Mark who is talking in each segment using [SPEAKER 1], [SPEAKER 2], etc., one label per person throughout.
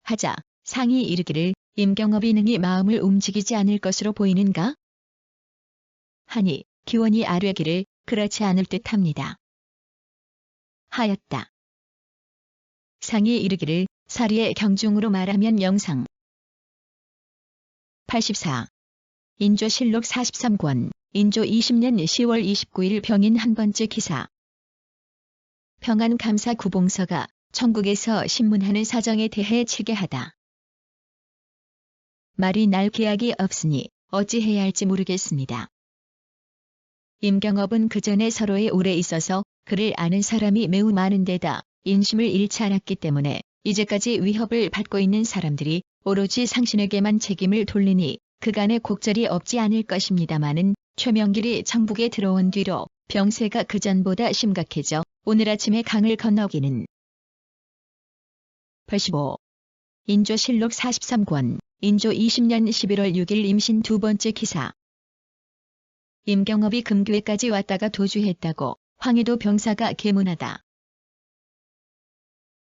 [SPEAKER 1] 하자 상이 이르기를 임경업이 능히 마음을 움직이지 않을 것으로 보이는가? 하니 기원이 아뢰기를 그렇지 않을 듯합니다. 하였다. 상이 이르기를 사리의 경중으로 말하면 영상 84. 인조실록 43권 인조 20년 10월 29일 병인 한 번째 기사. 평안감사 구봉서가 천국에서 신문하는 사정에 대해 체계하다. 말이 날 계약이 없으니 어찌해야 할지 모르겠습니다. 임경업은 그 전에 서로에 오래 있어서 그를 아는 사람이 매우 많은 데다 인심을 잃지 않았기 때문에 이제까지 위협을 받고 있는 사람들이 오로지 상신에게만 책임을 돌리니 그간의 곡절이 없지 않을 것입니다마는 최명길이 청북에 들어온 뒤로 병세가 그전보다 심각해져 오늘 아침에 강을 건너기는 85. 인조실록 43권 인조 20년 11월 6일 임신 두 번째 기사. 임경업이 금교회까지 왔다가 도주했다고 황해도 병사가 계문하다.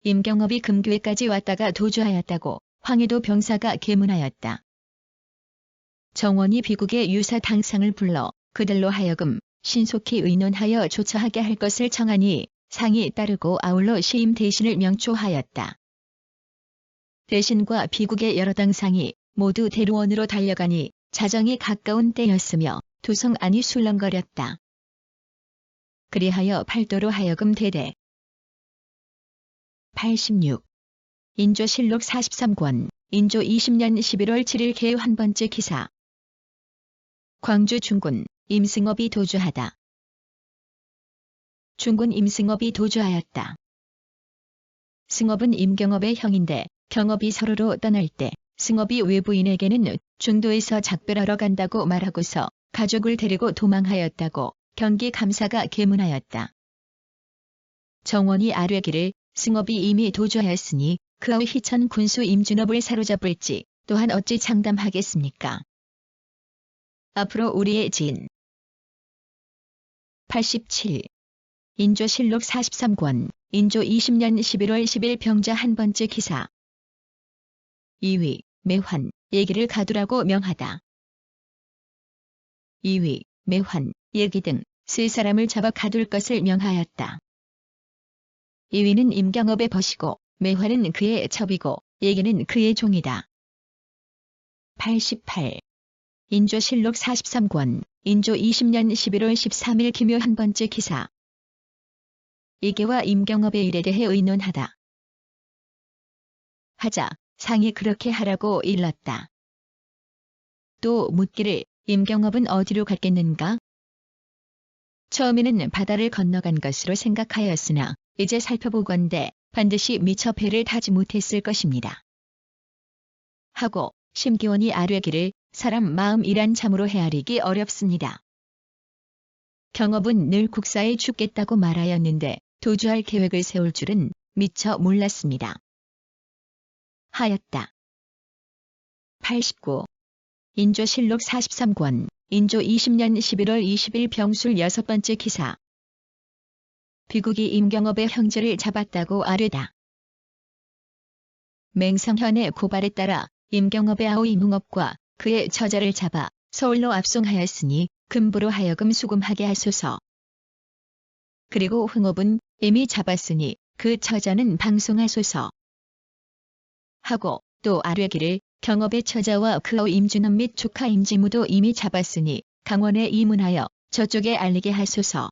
[SPEAKER 1] 임경업이 금교회까지 왔다가 도주하였다고 황해도 병사가 계문하였다. 정원이 비국의 유사 당상을 불러 그들로 하여금 신속히 의논하여 조처하게 할 것을 청하니 상이 따르고 아울러 시임 대신을 명초하였다. 대신과 비국의 여러 당상이 모두 대로원으로 달려가니 자정이 가까운 때였으며 두성 안이 술렁거렸다. 그리하여 팔도로 하여금 대대 86. 인조실록 43권 인조 20년 11월 7일 개 한 번째 기사. 광주 중군 임승업이 도주하다. 중군 임승업이 도주하였다. 승업은 임경업의 형인데 경업이 서로로 떠날 때 승업이 외부인에게는 중도에서 작별하러 간다고 말하고서 가족을 데리고 도망하였다고 경기 감사가 계문하였다. 정원이 아뢰기를 승업이 이미 도주하였으니 그의 희천 군수 임준업을 사로잡을지 또한 어찌 장담하겠습니까? 앞으로 우리의 진 87. 인조실록 43권 인조 20년 11월 10일 병자 한 번째 기사. 2위 매환 예기를 가두라고 명하다. 2위 매환 예기 등 세 사람을 잡아 가둘 것을 명하였다. 2위는 임경업의 벗이고 매환은 그의 첩이고 예기는 그의 종이다. 88. 인조실록 43권 인조 20년 11월 13일 기묘 한 번째 기사. 예계와 임경업의 일에 대해 의논하다. 하자 상이 그렇게 하라고 일렀다. 또 묻기를 임경업은 어디로 갔겠는가? 처음에는 바다를 건너간 것으로 생각하였으나 이제 살펴보건대 반드시 미처 배를 타지 못했을 것입니다. 하고 심기원이 아뢰기를 사람 마음이란 참으로 헤아리기 어렵습니다. 경업은 늘 국사에 죽겠다고 말하였는데 도주할 계획을 세울 줄은 미처 몰랐습니다. 하였다. 89. 인조실록 43권 인조 20년 11월 20일 병술 여섯 번째 기사. 비국이 임경업의 형제를 잡았다고 아뢰다. 맹성현의 고발에 따라 임경업의 아우 임흥업과 그의 처자를 잡아 서울로 압송하였으니 금부로 하여금 수금하게 하소서. 그리고 흥업은 이미 잡았으니 그 처자는 방송하소서. 하고 또 아뢰기를 경업의 처자와 그의 임준업 및 조카 임지무도 이미 잡았으니 강원에 이문하여 저쪽에 알리게 하소서.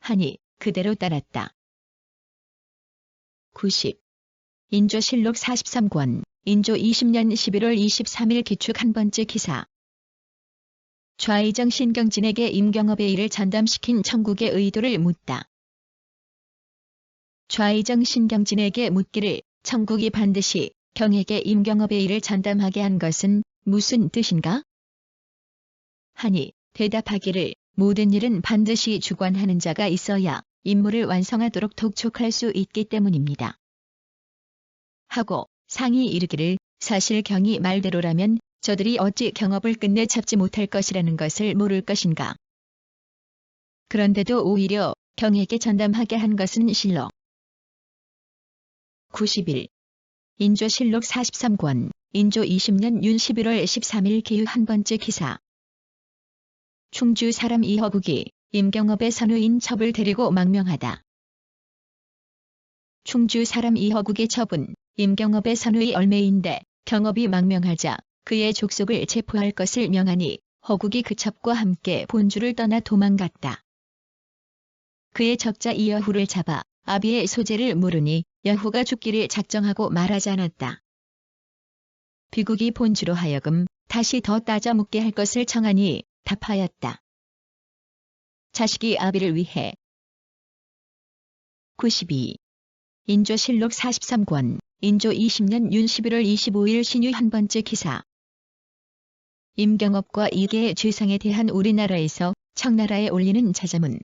[SPEAKER 1] 하니 그대로 따랐다. 90. 인조실록 43권 인조 20년 11월 23일 기축 한 번째 기사. 좌의정 신경진에게 임경업의 일을 전담시킨 청국의 의도를 묻다. 좌의정 신경진에게 묻기를 청국이 반드시 경에게 임경업의 일을 전담하게 한 것은 무슨 뜻인가? 하니 대답하기를 모든 일은 반드시 주관하는 자가 있어야 임무를 완성하도록 독촉할 수 있기 때문입니다. 하고 상이 이르기를 사실 경이 말대로라면 저들이 어찌 경업을 끝내 잡지 못할 것이라는 것을 모를 것인가. 그런데도 오히려 경에게 전담하게 한 것은 실로 91. 인조실록 43권, 인조 20년 윤 11월 13일 기후 한 번째 기사. 충주 사람 이허국이 임경업의 선우인 첩을 데리고 망명하다. 충주 사람 이허국의 첩은 임경업의 선우의 얼매인데 경업이 망명하자 그의 족속을 체포할 것을 명하니 허국이 그 첩과 함께 본주를 떠나 도망갔다. 그의 적자 이여후를 잡아 아비의 소재를 물으니 여후가 죽기를 작정하고 말하지 않았다. 비국이 본주로 하여금 다시 더 따져 묻게 할 것을 청하니 답하였다. 자식이 아비를 위해. 92. 인조실록 43권, 인조 20년 윤 11월 25일 신유 한 번째 기사. 임경업과 이계의 죄상에 대한 우리나라에서 청나라에 올리는 자자문.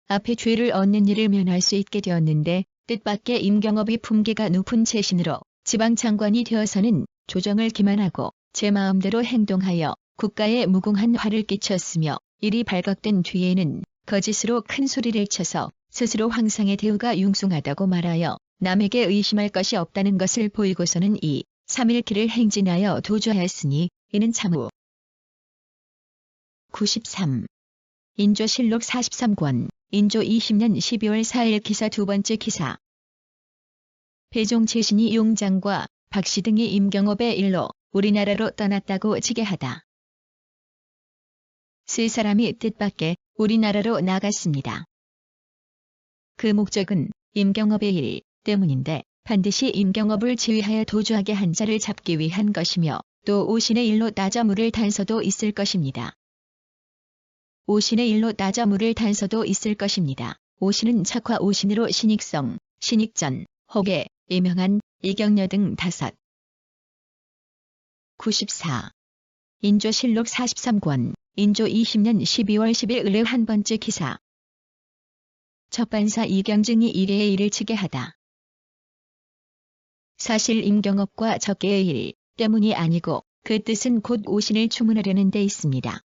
[SPEAKER 1] 앞에 죄를 얻는 일을 면할 수 있게 되었는데 뜻밖의 임경업이 품계가 높은 채신으로 지방장관이 되어서는 조정을 기만하고 제 마음대로 행동하여 국가에 무궁한 화를 끼쳤으며 일이 발각된 뒤에는 거짓으로 큰 소리를 쳐서 스스로 황상의 대우가 융숭하다고 말하여 남에게 의심할 것이 없다는 것을 보이고서는 2, 3일기를 행진하여 도주하였으니 이는 참후. 93. 인조실록 43권, 인조 20년 12월 4일 기사 두 번째 기사. 배종 최신이 용장과 박씨 등이 임경업의 일로 우리나라로 떠났다고 지게하다. 세 사람이 뜻밖의 우리나라로 나갔습니다. 그 목적은 임경업의 일 때문인데 반드시 임경업을 지휘하여 도주하게 한 자를 잡기 위한 것이며 또 오신의 일로 따져 물을 단서도 있을 것입니다. 오신의 일로 따져 물을 단서도 있을 것입니다. 오신은 착화 오신으로 신익성, 신익전, 허계, 이명한, 이경려 등 5. 94. 인조실록 43권, 인조 20년 12월 10일 을의 한 번째 기사. 첫반사 이경증이 이계의 일을 치게 하다. 사실 임경업과 적계의 일 때문이 아니고 그 뜻은 곧 오신을 추문하려는 데 있습니다.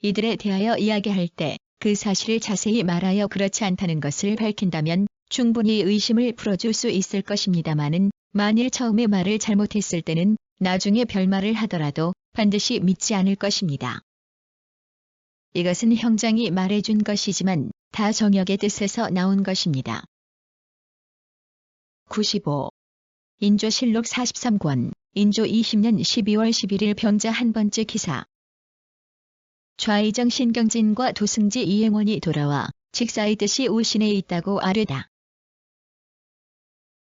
[SPEAKER 1] 이들에 대하여 이야기할 때 그 사실을 자세히 말하여 그렇지 않다는 것을 밝힌다면 충분히 의심을 풀어줄 수 있을 것입니다마는 만일 처음에 말을 잘못했을 때는 나중에 별말을 하더라도 반드시 믿지 않을 것입니다. 이것은 형장이 말해준 것이지만 다 정역의 뜻에서 나온 것입니다. 95. 인조실록 43권, 인조 20년 12월 11일 병자 한 번째 기사. 좌의정 신경진과 도승지 이행원이 돌아와 직사의뜻이 오신에 있다고 아뢰다.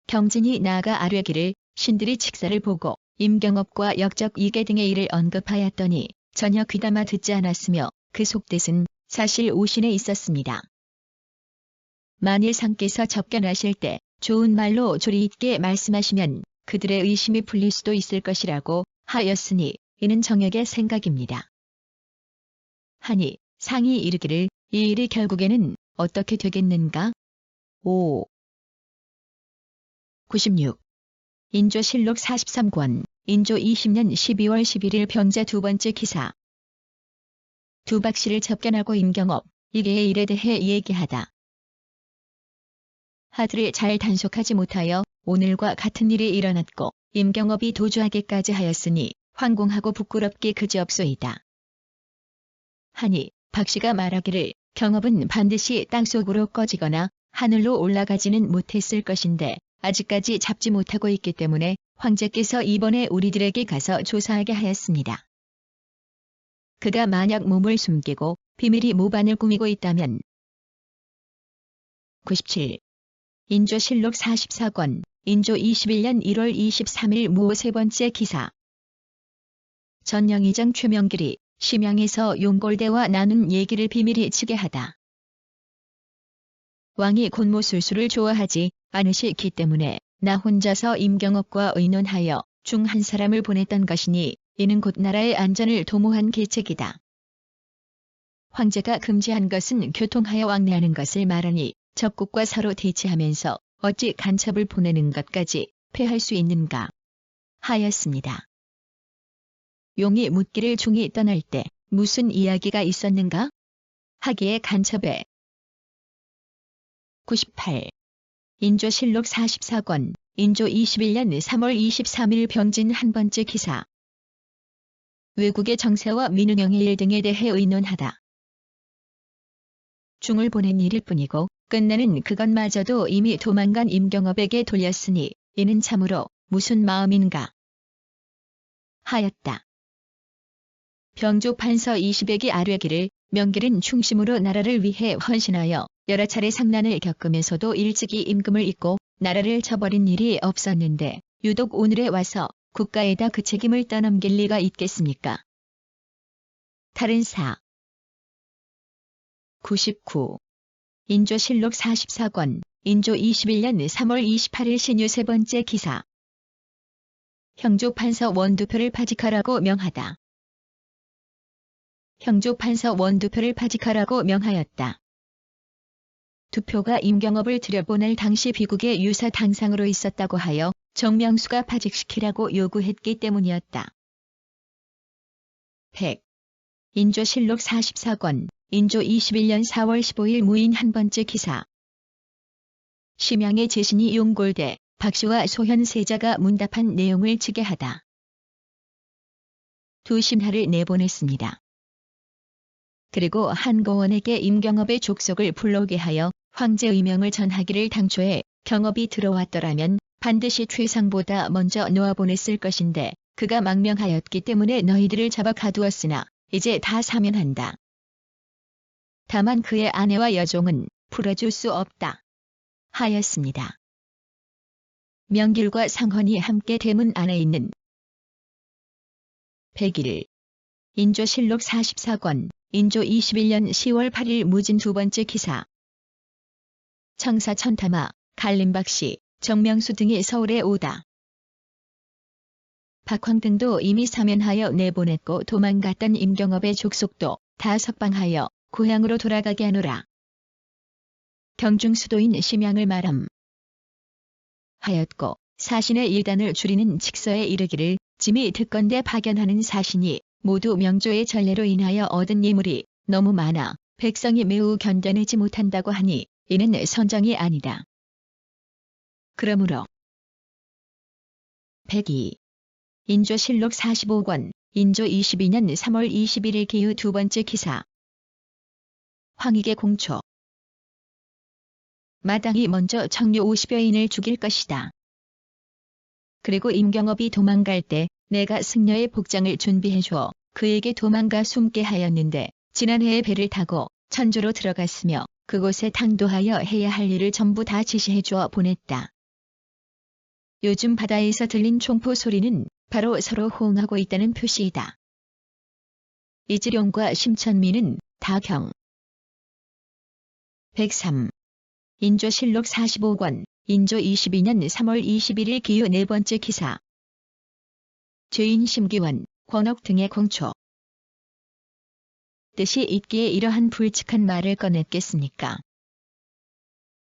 [SPEAKER 1] 경진이 나아가 아뢰기를 신들이 직사를 보고 임경업과 역적 이계 등의 일을 언급하였더니 전혀 귀담아 듣지 않았으며 그 속뜻은 사실 오신에 있었습니다. 만일 상께서 접견하실 때 좋은 말로 조리 있게 말씀하시면 그들의 의심이 풀릴 수도 있을 것이라고 하였으니 이는 정역의 생각입니다. 하니 상이 이르기를 이 일이 결국에는 어떻게 되겠는가? 5. 96. 인조실록 43권, 인조 20년 12월 11일 병자 두 번째 기사. 두 박씨를 접견하고 임경업, 이계의 일에 대해 얘기하다. 하들을 잘 단속하지 못하여 오늘과 같은 일이 일어났고 임경업이 도주하기까지 하였으니 황공하고 부끄럽게 그지없소이다. 하니 박씨가 말하기를 경업은 반드시 땅속으로 꺼지거나 하늘로 올라가지는 못했을 것인데 아직까지 잡지 못하고 있기 때문에 황제께서 이번에 우리들에게 가서 조사하게 하였습니다. 그가 만약 몸을 숨기고 비밀이 모반을 꾸미고 있다면. 97. 인조실록 44권, 인조 21년 1월 23일 무오 세 번째 기사. 전영의정 최명길이 심양에서 용골대와 나눈 얘기를 비밀히 치게 하다. 왕이 곤모술수를 좋아하지 않으시기 때문에 나 혼자서 임경업과 의논하여 중 한 사람을 보냈던 것이니 이는 곧 나라의 안전을 도모한 계책이다. 황제가 금지한 것은 교통하여 왕래하는 것을 말하니 적국과 서로 대치하면서 어찌 간첩을 보내는 것까지 패할 수 있는가 하였습니다. 용이 묻기를 중이 떠날 때 무슨 이야기가 있었는가? 하기에 간첩에. 98. 인조실록 44권, 인조 21년 3월 23일 병진 한 번째 기사. 외국의 정세와 민운영의 일 등에 대해 의논하다. 중을 보낸 일일 뿐이고 끝내는 그것마저도 이미 도망간 임경업에게 돌렸으니 이는 참으로 무슨 마음인가 하였다. 병조 판서 20액이 아뢰기를 명길은 충심으로 나라를 위해 헌신하여 여러 차례 상난을 겪으면서도 일찍이 임금을 잊고 나라를 저버린 일이 없었는데 유독 오늘에 와서 국가에다 그 책임을 떠넘길 리가 있겠습니까? 다른 사 99. 인조실록 44권, 인조 21년 3월 28일 신유 세 번째 기사. 형조판서 원두표를 파직하라고 명하다. 형조판서 원두표를 파직하라고 명하였다. 두표가 임경업을 들여보낼 당시 비국의 유사 당상으로 있었다고 하여 정명수가 파직시키라고 요구했기 때문이었다. 100. 인조실록 44권, 인조 21년 4월 15일 무인 한 번째 기사. 심양의 제신이 용골대, 박씨와 소현 세자가 문답한 내용을 지게하다. 두 심하를 내보냈습니다. 그리고 한고원에게 임경업의 족속을 불러오게 하여 황제 의명을 전하기를 당초에 경업이 들어왔더라면 반드시 최상보다 먼저 놓아보냈을 것인데 그가 망명하였기 때문에 너희들을 잡아 가두었으나 이제 다 사면한다. 다만 그의 아내와 여종은 풀어줄 수 없다 하였습니다. 명길과 상헌이 함께 대문 안에 있는 101. 인조실록 44권, 인조 21년 10월 8일 무진 두 번째 기사. 청사 천타마, 갈림박씨, 정명수 등이 서울에 오다. 박황 등도 이미 사면하여 내보냈고 도망갔던 임경업의 족속도 다 석방하여 고향으로 돌아가게 하노라. 경중 수도인 심양을 말함 하였고 사신의 일단을 줄이는 직서에 이르기를 짐이 특건대 파견하는 사신이 모두 명조의 전례로 인하여 얻은 예물이 너무 많아 백성이 매우 견뎌내지 못한다고 하니 이는 선정이 아니다. 그러므로 102. 인조실록 45권, 인조 22년 3월 21일 기후 두 번째 기사. 황익의 공초. 마당이 먼저 청류 50여인을 죽일 것이다. 그리고 임경업이 도망갈 때 내가 승려의 복장을 준비해줘 그에게 도망가 숨게 하였는데 지난해에 배를 타고 천주로 들어갔으며 그곳에 당도하여 해야 할 일을 전부 다 지시해줘 보냈다. 요즘 바다에서 들린 총포 소리는 바로 서로 호응하고 있다는 표시이다. 이지룡과 심천미는 다 경. 103. 인조실록 45권, 인조 22년 3월 21일 기후 네 번째 기사. 죄인 심기원, 권옥 등의 공초. 뜻이 있기에 이러한 불측한 말을 꺼냈겠습니까?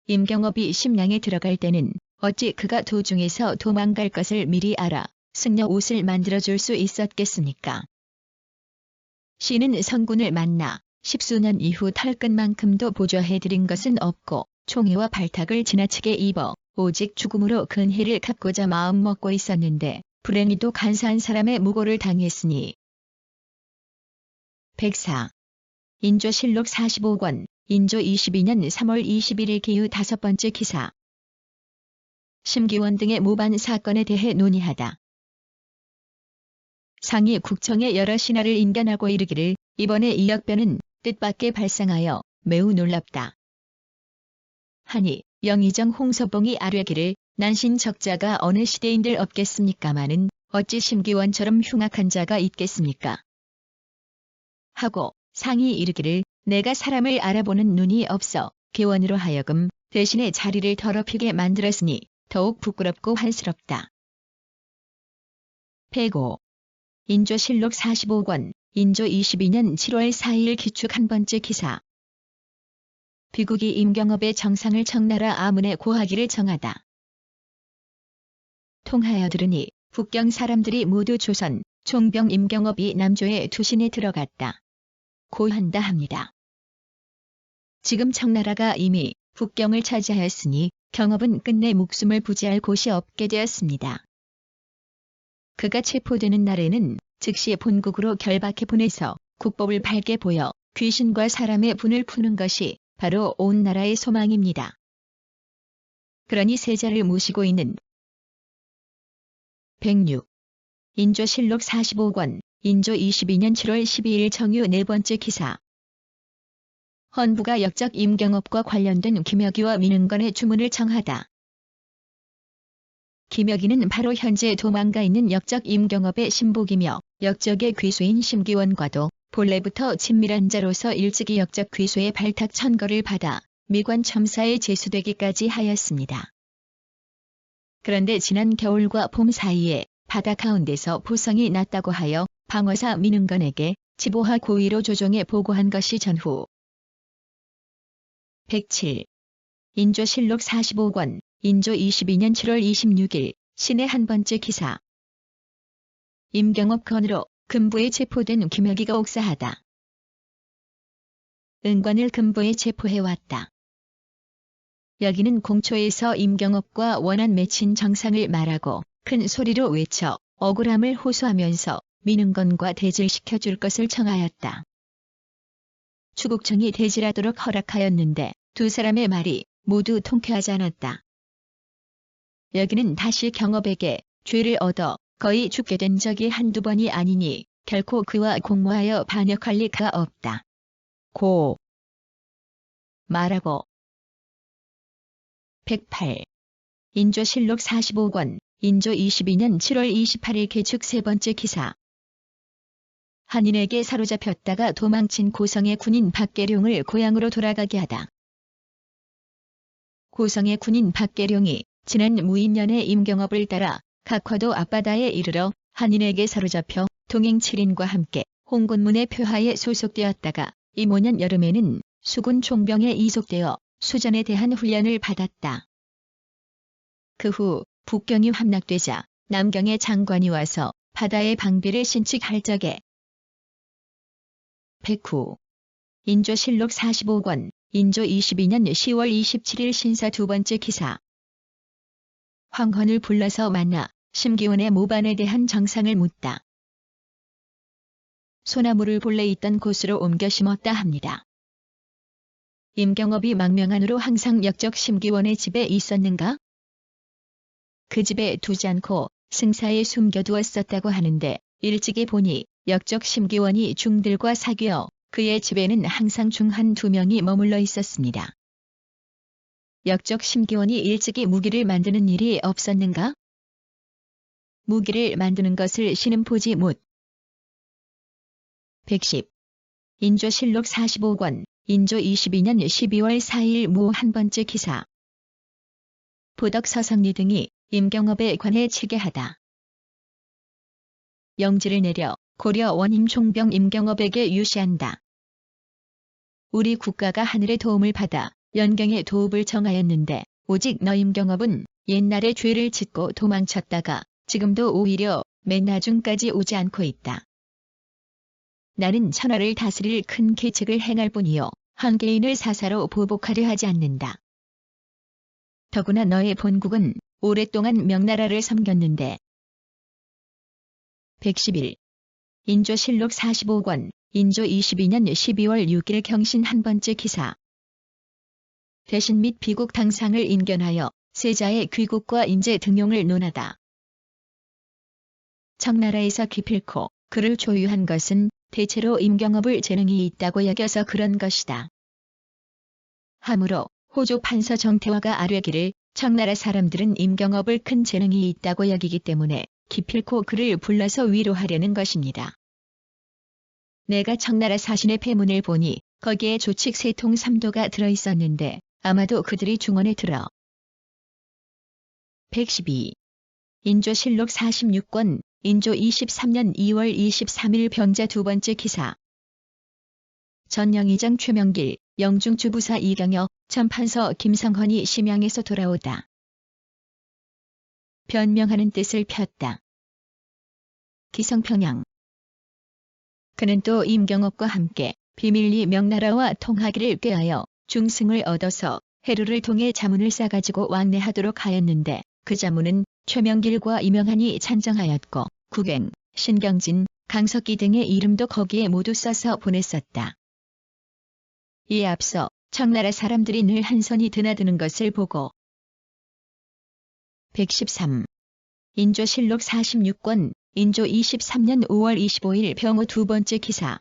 [SPEAKER 1] 임경업이 심양에 들어갈 때는 어찌 그가 도중에서 도망갈 것을 미리 알아 승려 옷을 만들어줄 수 있었겠습니까? 시는 성군을 만나 10수년 이후 털끝만큼도 보좌해드린 것은 없고 총애와 발탁을 지나치게 입어 오직 죽음으로 근해를 갚고자 마음먹고 있었는데 불행히도 간사한 사람의 무고를 당했으니. 104. 인조실록 45권, 인조 22년 3월 21일 기후 다섯 번째 기사. 심기원 등의 모반 사건에 대해 논의하다. 상이 국청의 여러 신하를 인견하고 이르기를 이번에 이 역변은 뜻밖의 발생하여 매우 놀랍다 하니 영의정 홍서봉이 아뢰기를 난신적자가 어느 시대인들 없겠습니까마는 어찌 심기원처럼 흉악한 자가 있겠습니까? 하고 상이 이르기를 내가 사람을 알아보는 눈이 없어 개원으로 하여금 대신에 자리를 더럽히게 만들었으니 더욱 부끄럽고 한스럽다. 105. 인조실록 45권, 인조 22년 7월 4일 기축 한 번째 기사. 비국이 임경업의 정상을 청나라 아문에 고하기를 정하다. 통하여 들으니 북경 사람들이 모두 조선, 총병 임경업이 남조의 투신에 들어갔다. 고한다 합니다. 지금 청나라가 이미 북경을 차지하였으니 경업은 끝내 목숨을 부지할 곳이 없게 되었습니다. 그가 체포되는 날에는 즉시 본국으로 결박해 보내서 국법을 밝게 보여 귀신과 사람의 분을 푸는 것이 바로 온 나라의 소망입니다. 그러니 세자를 모시고 있는 106. 인조실록 45권, 인조 22년 7월 12일 정유 네 번째 기사. 헌부가 역적 임경업과 관련된 김여기와 민흥건의 주문을 청하다. 김여기는 바로 현재 도망가 있는 역적 임경업의 신복이며 역적의 귀소인 심기원과도 본래부터 친밀한 자로서 일찍이 역적 귀소의 발탁 천거를 받아 미관 첨사에 제수되기까지 하였습니다. 그런데 지난 겨울과 봄 사이에 바다 가운데서 보성이 났다고 하여 방어사 민흥건에게 지보하 고의로 조정해 보고한 것이 전후 107. 인조실록 45권, 인조 22년 7월 26일, 신의 한 번째 기사. 임경업 건으로 금부에 체포된 김여기가 옥사하다. 은관을 금부에 체포해왔다. 여기는 공초에서 임경업과 원한 맺힌 정상을 말하고 큰 소리로 외쳐 억울함을 호소하면서 민흥건과 대질시켜 줄 것을 청하였다. 추국청이 대질하도록 허락하였는데 두 사람의 말이 모두 통쾌하지 않았다. 여기는 다시 경업에게 죄를 얻어 거의 죽게 된 적이 한두 번이 아니니 결코 그와 공모하여 반역할 리가 없다. 고 말하고 108. 인조실록 45권, 인조 22년 7월 28일 개축 세 번째 기사. 한인에게 사로잡혔다가 도망친 고성의 군인 박계룡을 고향으로 돌아가게 하다. 고성의 군인 박계룡이 지난 무인년에 임경업을 따라 각화도 앞바다에 이르러 한인에게 사로잡혀 동행 7인과 함께 홍군문의 표하에 소속되었다가 이모년 여름에는 수군 총병에 이속되어 수전에 대한 훈련을 받았다. 그 후 북경이 함락되자 남경의 장관이 와서 바다의 방비를 신칙할 적에 109. 인조실록 45권, 인조 22년 10월 27일 신사 두 번째 기사. 황헌을 불러서 만나 심기원의 모반에 대한 정상을 묻다. 소나무를 본래 있던 곳으로 옮겨 심었다 합니다. 임경업이 망명한으로 항상 역적 심기원의 집에 있었는가? 그 집에 두지 않고 승사에 숨겨두었었다고 하는데 일찍이 보니 역적 심기원이 중들과 사귀어 그의 집에는 항상 중 한두 명이 머물러 있었습니다. 역적 심기원이 일찍이 무기를 만드는 일이 없었는가? 무기를 만드는 것을 신은 보지 못. 110. 인조실록 45권, 인조 22년 12월 4일 무 한 번째 기사. 보덕 서성리 등이 임경업에 관해 치게하다. 영지를 내려 고려 원임 총병 임경업에게 유시한다. 우리 국가가 하늘의 도움을 받아 연경의 도읍을 정하였는데 오직 너 임경업은 옛날에 죄를 짓고 도망쳤다가 지금도 오히려 맨나중까지 오지 않고 있다. 나는 천하를 다스릴 큰 계책을 행할 뿐이요 한 개인을 사사로 보복하려 하지 않는다. 더구나 너의 본국은 오랫동안 명나라를 섬겼는데 111. 인조실록 45권, 인조 22년 12월 6일 경신 한 번째 기사. 대신 및 비국 당상을 인견하여 세자의 귀국과 인재 등용을 논하다. 청나라에서 기필코 그를 조유한 것은 대체로 임경업을 재능이 있다고 여겨서 그런 것이다. 하물어 호조 판서 정태화가 아뢰기를 청나라 사람들은 임경업을 큰 재능이 있다고 여기기 때문에 기필코 그를 불러서 위로하려는 것입니다. 내가 청나라 사신의 폐문을 보니 거기에 조칙 세통 3도가 들어있었는데 아마도 그들이 중원에 들어 112. 인조실록 46권, 인조 23년 2월 23일 병자 두 번째 기사. 전영의장 최명길, 영중주부사 이경여, 전판서 김성헌이 심양에서 돌아오다. 변명하는 뜻을 폈다. 기성평양. 그는 또 임경업과 함께 비밀리 명나라와 통하기를 꾀하여 중승을 얻어서 해루를 통해 자문을 싸가지고 왕래하도록 하였는데 그 자문은 최명길과 이명한이 찬정하였고 국행, 신경진, 강석기 등의 이름도 거기에 모두 써서 보냈었다. 이에 앞서 청나라 사람들이 늘 한선이 드나드는 것을 보고 113. 인조실록 46권 인조 23년 5월 25일 병호 두 번째 기사.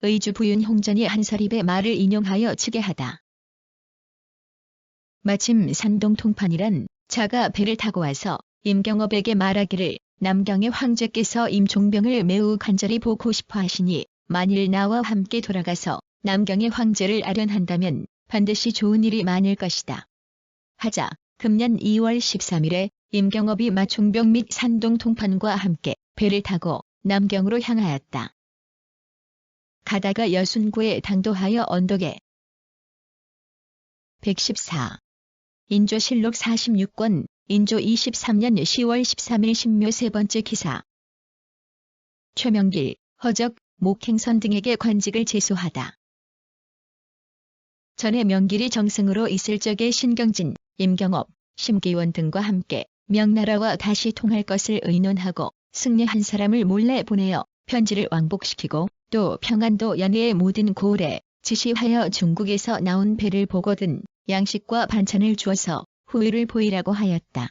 [SPEAKER 1] 의주 부윤 홍전이 한서립의 말을 인용하여 치게하다. 마침 산동 통판이란 자가 배를 타고 와서 임경업에게 말하기를 남경의 황제께서 임종병을 매우 간절히 보고 싶어 하시니 만일 나와 함께 돌아가서 남경의 황제를 아련한다면 반드시 좋은 일이 많을 것이다. 하자 금년 2월 13일에 임경업이 마총병 및 산동 통판과 함께 배를 타고 남경으로 향하였다. 가다가 여순구에 당도하여 언덕에 114. 인조실록 46권 인조 23년 10월 13일 신묘 세 번째 기사. 최명길, 허적, 목행선 등에게 관직을 제수하다. 전에 명길이 정승으로 있을 적에 신경진, 임경업, 심기원 등과 함께 명나라와 다시 통할 것을 의논하고 승려 한 사람을 몰래 보내어 편지를 왕복시키고 또 평안도 연해의 모든 고을에 지시하여 중국에서 나온 배를 보거든 양식과 반찬을 주어서 후의를 보이라고 하였다.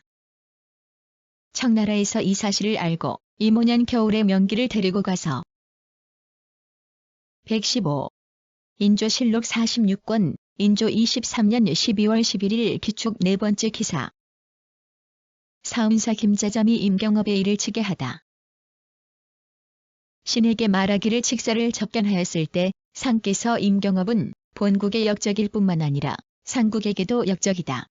[SPEAKER 1] 청나라에서 이 사실을 알고 이모년 겨울에 명길을 데리고 가서 115. 인조실록 46권 인조 23년 12월 11일 기축 네 번째 기사. 사은사 김자점이 임경업의 일을 치게 하다. 신에게 말하기를 칙사를 접견하였을 때 상께서 임경업은 본국의 역적일 뿐만 아니라 상국에게도 역적이다.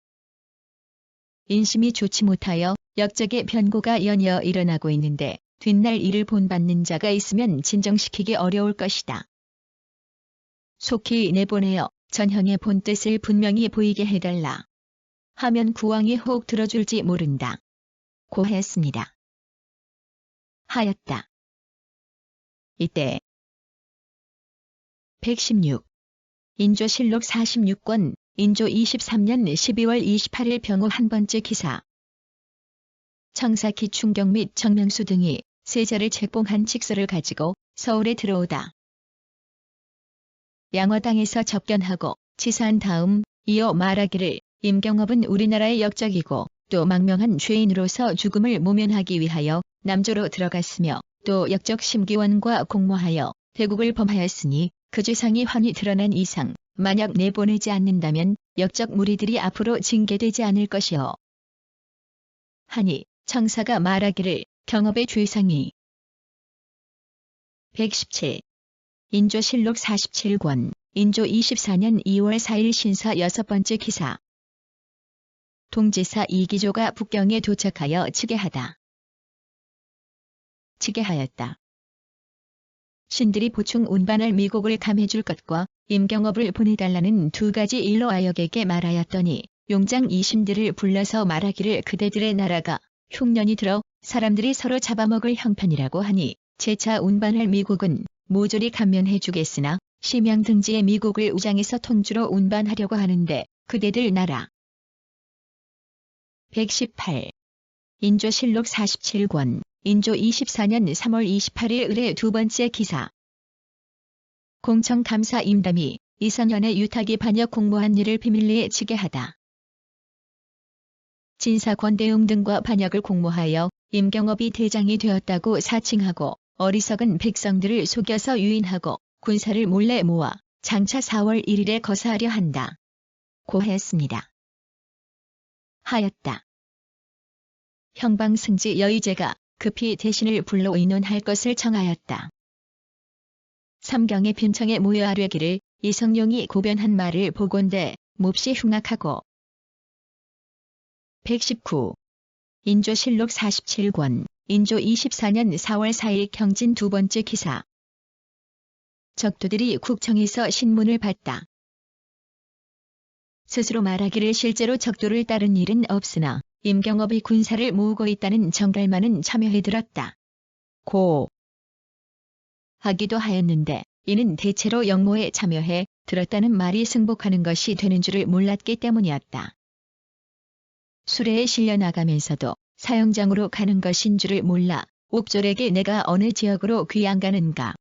[SPEAKER 1] 인심이 좋지 못하여 역적의 변고가 연이어 일어나고 있는데 뒷날 이를 본받는 자가 있으면 진정시키기 어려울 것이다. 속히 내보내어 전형의 본뜻을 분명히 보이게 해달라. 하면 국왕이 혹 들어줄지 모른다. 고 했습니다. 하였다. 이때 116. 인조실록 46권 인조 23년 12월 28일 병호 한 번째 기사. 청사키 충경 및 정명수 등이 세자를 책봉한 칙서를 가지고 서울에 들어오다. 양화당에서 접견하고 치사한 다음 이어 말하기를 임경업은 우리나라의 역적이고 또 망명한 죄인으로서 죽음을 모면하기 위하여 남조로 들어갔으며 또 역적 심기원과 공모하여 대국을 범하였으니 그 죄상이 환히 드러난 이상 만약 내보내지 않는다면 역적 무리들이 앞으로 징계되지 않을 것이요. 하니 청사가 말하기를 경업의 죄상이 117. 인조실록 47권 인조 24년 2월 4일 신사 여섯 번째 기사. 동지사 이기조가 북경에 도착하여 치게하다. 치게하였다. 신들이 보충 운반할 미국을 감해줄 것과 임경업을 보내달라는 두 가지 일로 아역에게 말하였더니 용장 이심들을 불러서 말하기를 그대들의 나라가 흉년이 들어 사람들이 서로 잡아먹을 형편이라고 하니 재차 운반할 미국은 모조리 감면해주겠으나 심양 등지의 미국을 우장에서 통주로 운반하려고 하는데 그대들 나라. 118. 인조실록 47권 인조 24년 3월 28일 을의 두 번째 기사. 공청감사 임담이 이선현의 유탁이 반역 공모한 일을 비밀리에 치게 하다. 진사 권대웅 등과 반역을 공모하여 임경업이 대장이 되었다고 사칭하고 어리석은 백성들을 속여서 유인하고 군사를 몰래 모아 장차 4월 1일에 거사하려 한다. 고 했습니다. 하였다. 형방승지 여의제가 급히 대신을 불러 의논할 것을 청하였다. 삼경의 빈청에 모여 아뢰기를 이성룡이 고변한 말을 보건대 몹시 흉악하고 119. 인조실록 47권 인조 24년 4월 4일 경진 두 번째 기사. 적도들이 국청에서 신문을 봤다. 스스로 말하기를 실제로 적도를 따른 일은 없으나 임경업이 군사를 모으고 있다는 정갈만은 참여해들었다. 고 하기도 하였는데 이는 대체로 영모에 참여해 들었다는 말이 승복하는 것이 되는 줄을 몰랐기 때문이었다. 수레에 실려 나가면서도 사형장으로 가는 것인 줄을 몰라 옥졸에게 내가 어느 지역으로 귀양 가는가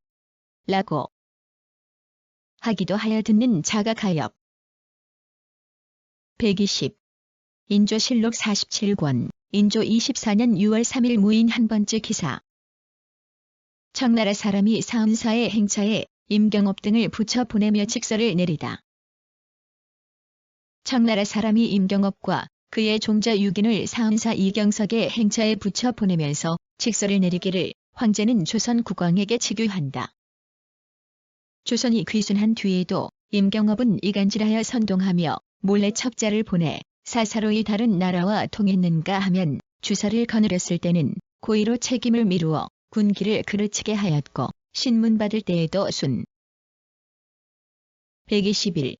[SPEAKER 1] 라고 하기도 하여 듣는 자가 가엾. 120. 인조실록 47권, 인조 24년 6월 3일 무인 한 번째 기사. 청나라 사람이 사은사의 행차에 임경업 등을 붙여 보내며 직서를 내리다. 청나라 사람이 임경업과 그의 종자 6인을 사은사 이경석의 행차에 붙여 보내면서 직서를 내리기를 황제는 조선 국왕에게 직유한다. 조선이 귀순한 뒤에도 임경업은 이간질하여 선동하며 몰래 척자를 보내 사사로이 다른 나라와 통했는가 하면 주사를 거느렸을 때는 고의로 책임을 미루어 군기를 그르치게 하였고 신문 받을 때에도 순. 121.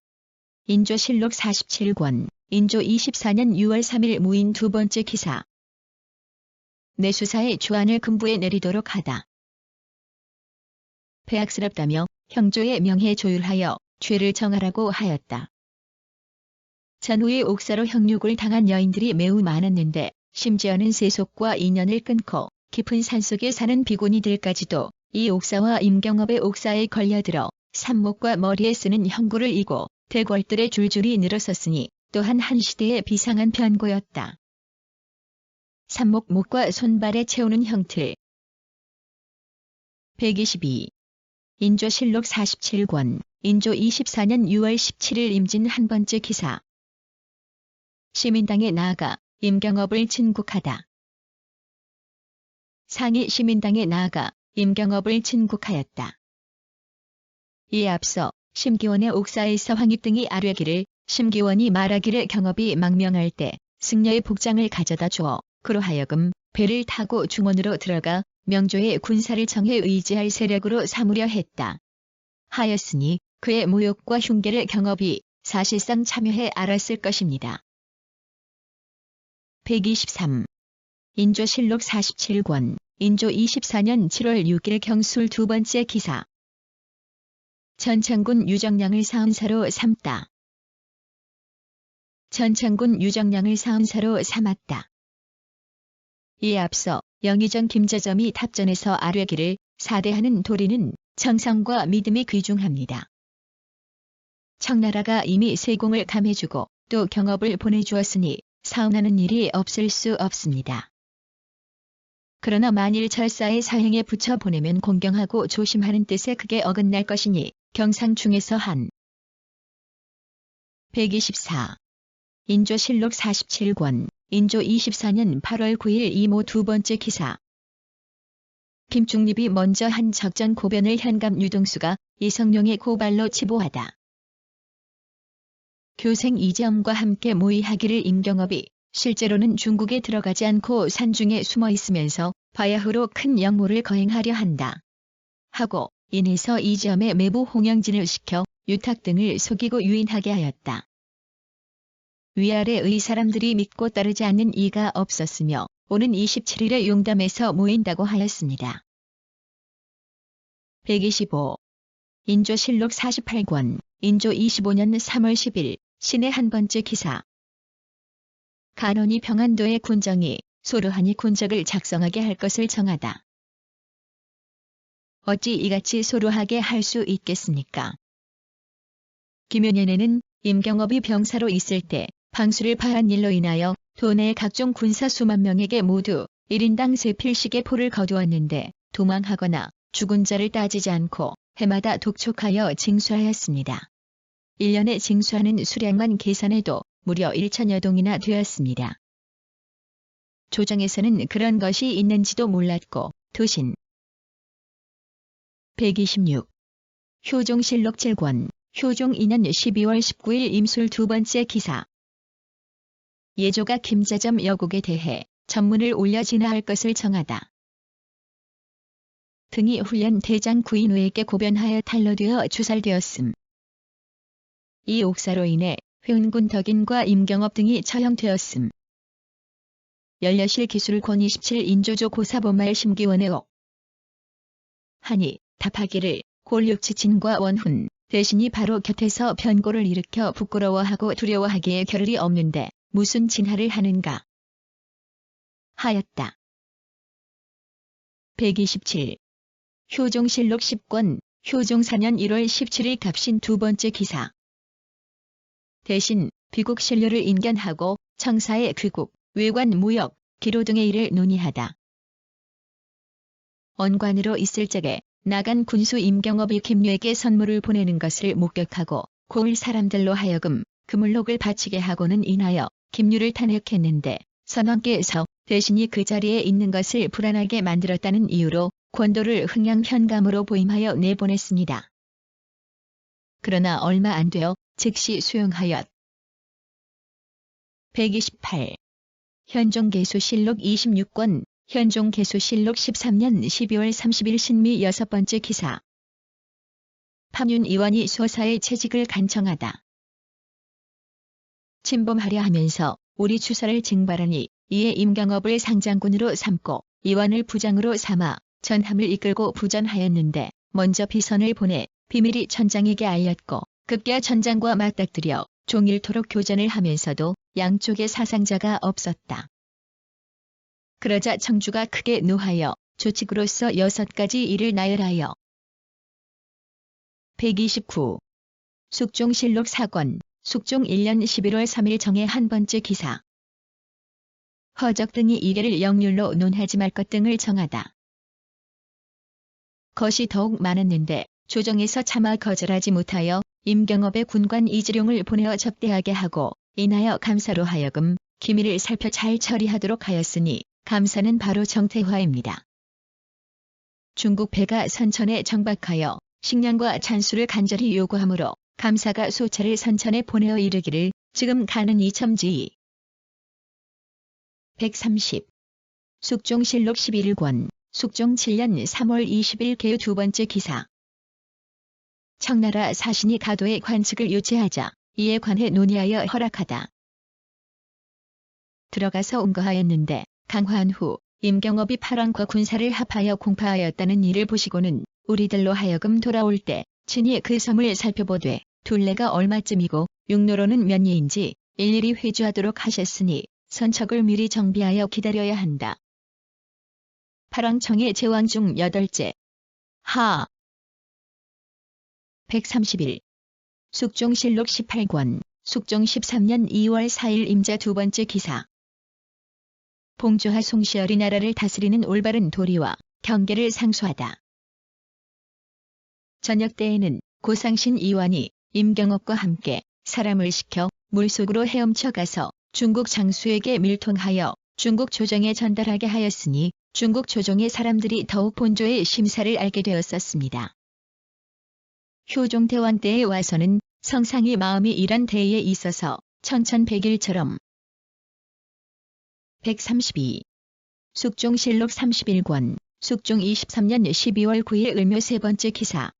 [SPEAKER 1] 인조실록 47권, 인조 24년 6월 3일 무인 두 번째 기사. 내수사의 주안을 금부에 내리도록 하다. 배악스럽다며 형조의 명에 조율하여 죄를 정하라고 하였다. 전후에 옥사로 형육을 당한 여인들이 매우 많았는데 심지어는 세속과 인연을 끊고 깊은 산속에 사는 비구니들까지도 이 옥사와 임경업의 옥사에 걸려들어 삽목과 머리에 쓰는 형구를 이고 대궐들에 줄줄이 늘어섰으니 또한 한 시대의 비상한 변고였다. 삽목 목과 손발에 채우는 형틀. 122. 인조실록 47권, 인조 24년 6월 17일 임진 한 번째 기사. 시민당에 나아가 임경업을 친국하다. 상이 시민당에 나아가 임경업을 친국하였다. 이에 앞서 심기원의 옥사에서 황익 등이 아뢰기를 심기원이 말하기를 경업이 망명할 때 승려의 복장을 가져다 주어 그로 하여금 배를 타고 중원으로 들어가 명조의 군사를 정해 의지할 세력으로 삼으려 했다. 하였으니 그의 모욕과 흉계를 경업이 사실상 참여해 알았을 것입니다. 123. 인조실록 47권, 인조 24년 7월 6일 경술 두 번째 기사. 전창군 유정량을 사은사로 삼다. 전창군 유정량을 사은사로 삼았다. 이에 앞서 영의정 김재점이 탑전에서 아뢰기를 사대하는 도리는 정성과 믿음이 귀중합니다. 청나라가 이미 세공을 감해주고 또 경업을 보내주었으니 사은하는 일이 없을 수 없습니다. 그러나 만일 절사의 사행에 붙여 보내면 공경하고 조심하는 뜻에 그게 어긋날 것이니 경상 중에서 한. 124. 인조실록 47권, 인조 24년 8월 9일 이모 두 번째 기사. 김중립이 먼저 한 적전 고변을 현감 유동수가 이성룡의 고발로 치보하다. 교생 이재엄과 함께 모의하기를 임경업이 실제로는 중국에 들어가지 않고 산중에 숨어 있으면서 바야흐로 큰 역모를 거행하려 한다. 하고 인해서 이재엄의 매부 홍영진을 시켜 유탁 등을 속이고 유인하게 하였다. 위아래의 사람들이 믿고 따르지 않는 이가 없었으며 오는 27일에 용담에서 모인다고 하였습니다. 125. 인조실록 48권, 인조 25년 3월 10일 신의 한 번째 기사. 간원이 평안도의 군정이 소로하니 군적을 작성하게 할 것을 정하다. 어찌 이같이 소로하게 할 수 있겠습니까? 김효년에는 임경업이 병사로 있을 때 방수를 파한 일로 인하여 도내의 각종 군사 수만 명에게 모두 1인당 3필씩의 포를 거두었는데 도망하거나 죽은 자를 따지지 않고 해마다 독촉하여 징수하였습니다. 1년에 징수하는 수량만 계산해도 무려 1천여 동이나 되었습니다. 조정에서는 그런 것이 있는지도 몰랐고 도신. 126. 효종실록 7권, 효종 2년 12월 19일 임술 두 번째 기사. 예조가 김재점 여국에 대해 전문을 올려 진화할 것을 정하다. 등이 훈련 대장 구인우에게 고변하여 탄로되어 주살되었음. 이 옥사로 인해 회운군 덕인과 임경업 등이 처형되었음. 연려실 기술 권 27 인조조 고사보말 심기원의 옥. 하니 답하기를 골육치친과 원훈 대신이 바로 곁에서 변고를 일으켜 부끄러워하고 두려워하기에 겨를이 없는데 무슨 진화를 하는가 하였다. 127. 효종실록 10권 효종 4년 1월 17일 갑신 두 번째 기사. 대신 비국 신료를 인견하고 청사의 귀국, 외관 무역, 기로 등의 일을 논의하다. 언관으로 있을 적에 나간 군수 임경업이 김유에게 선물을 보내는 것을 목격하고 고을 사람들로 하여금 그물록을 바치게 하고는 인하여 김유를 탄핵했는데 선왕께서 대신이 그 자리에 있는 것을 불안하게 만들었다는 이유로 권도를 흥양 현감으로 보임하여 내보냈습니다. 그러나 얼마 안 되어 즉시 수용하였. 128. 현종개수실록 26권 현종개수실록 13년 12월 30일 신미 6번째 기사. 팜윤 의원이 소사의 채직을 간청하다. 침범하려 하면서 우리 추사를 징발하니 이에 임경업을 상장군으로 삼고 의원을 부장으로 삼아 전함을 이끌고 부전하였는데 먼저 비선을 보내 비밀이 천장에게 알렸고 급기야 천장과 맞닥뜨려 종일토록 교전을 하면서도 양쪽에 사상자가 없었다. 그러자 청주가 크게 노하여 조칙으로서 6가지 일을 나열하여 129. 숙종실록 4권 숙종 1년 11월 3일 정의 한 번째 기사. 허적 등이 이계를 역률로 논하지 말 것 등을 정하다. 것이 더욱 많았는데 조정에서 차마 거절하지 못하여 임경업의 군관 이지룡을 보내어 접대하게 하고 인하여 감사로 하여금 기밀을 살펴 잘 처리하도록 하였으니 감사는 바로 정태화입니다. 중국 배가 선천에 정박하여 식량과 잔수를 간절히 요구하므로 감사가 소차를 선천에 보내어 이르기를 지금 가는 이첨지. 130. 숙종실록 11권 숙종 7년 3월 20일 개유 두 번째 기사. 청나라 사신이 가도의 관측을 요체하자 이에 관해 논의하여 허락하다. 들어가서 온거하였는데 강화한 후 임경업이 팔왕과 군사를 합하여 공파하였다는 일을 보시고는 우리들로 하여금 돌아올 때 친히 그 섬을 살펴보되 둘레가 얼마쯤이고 육로로는 몇 리인지 일일이 회주하도록 하셨으니 선척을 미리 정비하여 기다려야 한다. 팔왕청의 제왕 중 8째. 하. 131. 숙종실록 18권 숙종 13년 2월 4일 임자 두 번째 기사. 봉조하 송시열이 나라를 다스리는 올바른 도리와 경계를 상수하다. 저녁 때에는 고상신 이완이 임경업과 함께 사람을 시켜 물속으로 헤엄쳐 가서 중국 장수에게 밀통하여 중국 조정에 전달하게 하였으니 중국 조정의 사람들이 더욱 본조의 심사를 알게 되었었습니다. 효종대왕 때에 와서는 성상이 마음이 일한 대에 있어서 청천백일처럼. 132. 숙종실록 31권 숙종 23년 12월 9일 을묘 세 번째 기사.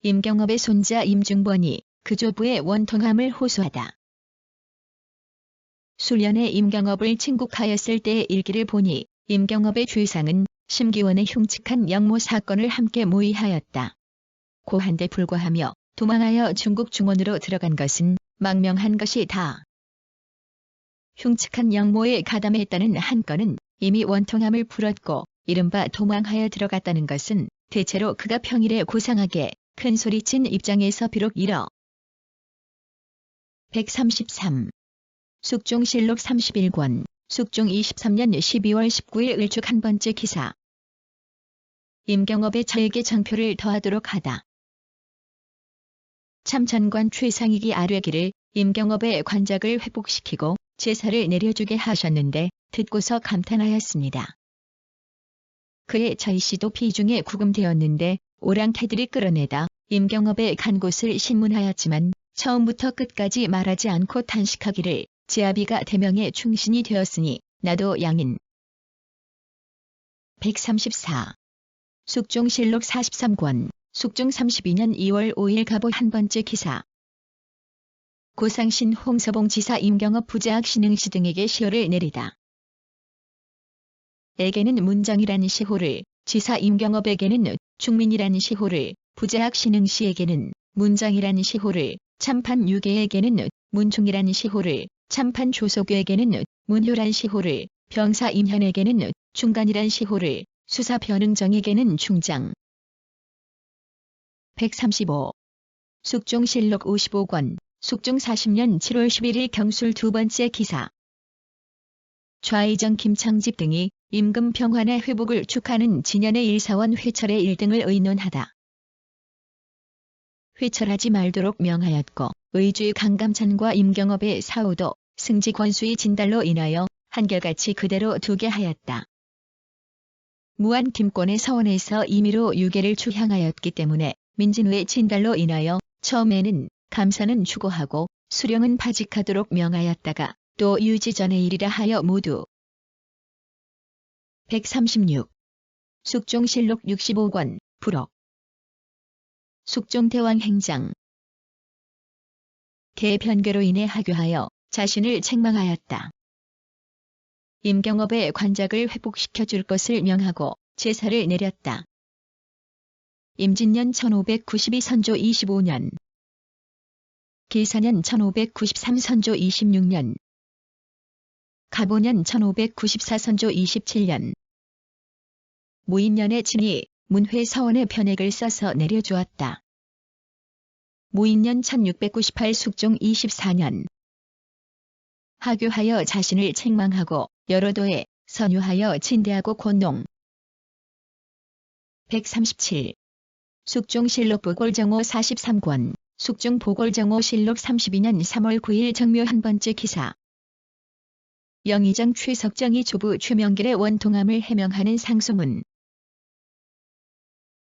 [SPEAKER 1] 임경업의 손자 임중번이 그조부의 원통함을 호소하다. 수련에 임경업을 친국하였을 때의 일기를 보니 임경업의 죄상은 심기원의 흉측한 영모 사건을 함께 모의하였다. 고한데 불과하며 도망하여 중국 중원으로 들어간 것은 망명한 것이다. 흉측한 영모에 가담했다는 한 건은 이미 원통함을 풀었고 이른바 도망하여 들어갔다는 것은 대체로 그가 평일에 고상하게 큰 소리친 입장에서 비록 이러. 133. 숙종실록 31권 숙종 23년 12월 19일 을축 한 번째 기사. 임경업의 저에게 정표를 더하도록 하다. 참전관 최상익이 아뢰기를 임경업의 관작을 회복시키고 제사를 내려주게 하셨는데 듣고서 감탄하였습니다. 그의 저희씨도 피중에 구금되었는데 오랑캐들이 끌어내다 임경업의 간 곳을 신문하였지만 처음부터 끝까지 말하지 않고 탄식하기를 제아비가 대명에 충신이 되었으니 나도 양인. 134. 숙종실록 43권 숙종 32년 2월 5일 가보 한 번째 기사. 고상신 홍서봉 지사 임경업 부자학 신흥시 등에게 시호를 내리다. 에게는 문정이라는 시호를, 지사 임경업에게는 충민이라는 시호를, 부재학 신흥씨에게는 문장이란 시호를, 참판 유계에게는 문충이란 시호를, 참판 조석유에게는 문효란 시호를, 병사 임현에게는 중간이란 시호를, 수사 변응정에게는 중장. 135. 숙종실록 55권, 숙종 40년 7월 11일 경술 두 번째 기사. 좌의정 김창집 등이 임금 평환의 회복을 축하는 진연의 일사원 회철의 1등을 의논하다. 회철하지 말도록 명하였고 의주 강감찬과 임경업의 사우도 승지 권수의 진달로 인하여 한결같이 그대로 두게 하였다. 무한 김권의 서원에서 임의로 유계를 추향하였기 때문에 민진우의 진달로 인하여 처음에는 감사는 추고하고 수령은 파직하도록 명하였다가 또 유지전의 일이라 하여 모두. 136. 숙종실록 65권, 부록. 숙종대왕 행장. 개변괴로 인해 하교하여 자신을 책망하였다. 임경업의 관작을 회복시켜 줄 것을 명하고 제사를 내렸다. 임진년 1592 선조 25년. 기사년 1593 선조 26년. 가보년 1594 선조 27년. 무인년에 친히 문회 서원의 편액을 써서 내려주었다. 무인년 1698 숙종 24년. 하교하여 자신을 책망하고 여러 도에 선유하여 진대하고 권농. 137. 숙종실록 보궐정호 43권, 숙종 보궐정호실록 32년 3월 9일 정묘 한 번째 기사. 영의정 최석정이 조부 최명길의 원통함을 해명하는 상소문.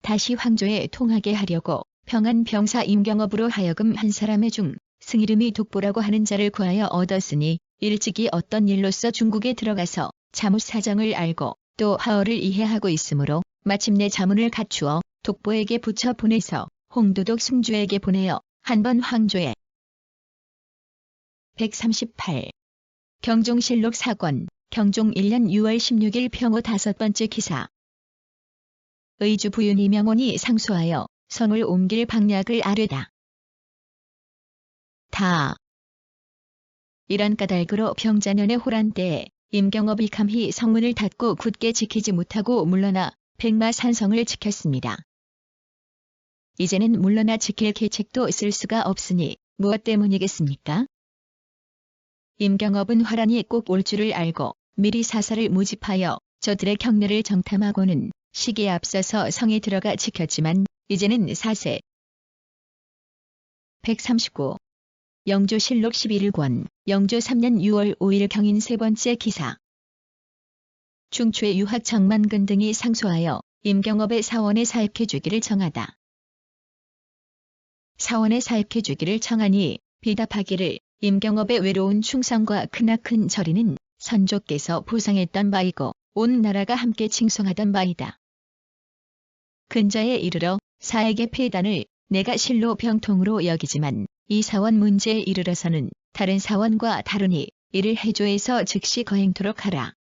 [SPEAKER 1] 다시 황조에 통하게 하려고 평안 병사 임경업으로 하여금 한 사람의 중 승이름이 독보라고 하는 자를 구하여 얻었으니 일찍이 어떤 일로서 중국에 들어가서 자무 사정을 알고 또 하어를 이해하고 있으므로 마침내 자문을 갖추어 독보에게 붙여 보내서 홍도독 승주에게 보내어 한번 황조에. 138. 경종실록 4권, 경종 1년 6월 16일 평호 5번째 기사. 의주 부윤 이명원이 상소하여 성을 옮길 방략을 아뢰다. 이런 까닭으로 병자년의 호란 때에 임경업이 감히 성문을 닫고 굳게 지키지 못하고 물러나 백마산성을 지켰습니다. 이제는 물러나 지킬 계책도 쓸 수가 없으니 무엇 때문이겠습니까? 임경업은 화란이 꼭 올 줄을 알고 미리 사사를 모집하여 저들의 경례를 정탐하고는 시기에 앞서서 성에 들어가 지켰지만 이제는 사세. 139. 영조실록 11권, 영조 3년 6월 5일 경인 세 번째 기사. 중초의 유학 정만근 등이 상소하여 임경업의 사원에 사입해주기를 청하다. 사원에 사입해주기를 청하니 비답하기를 임경업의 외로운 충성과 크나큰 절이는 선조께서 보상했던 바이고 온 나라가 함께 칭송하던 바이다. 근자에 이르러 사에게 폐단을 내가 실로 병통으로 여기지만 이 사원 문제에 이르러서는 다른 사원과 다르니 이를 해조에서 즉시 거행토록 하라.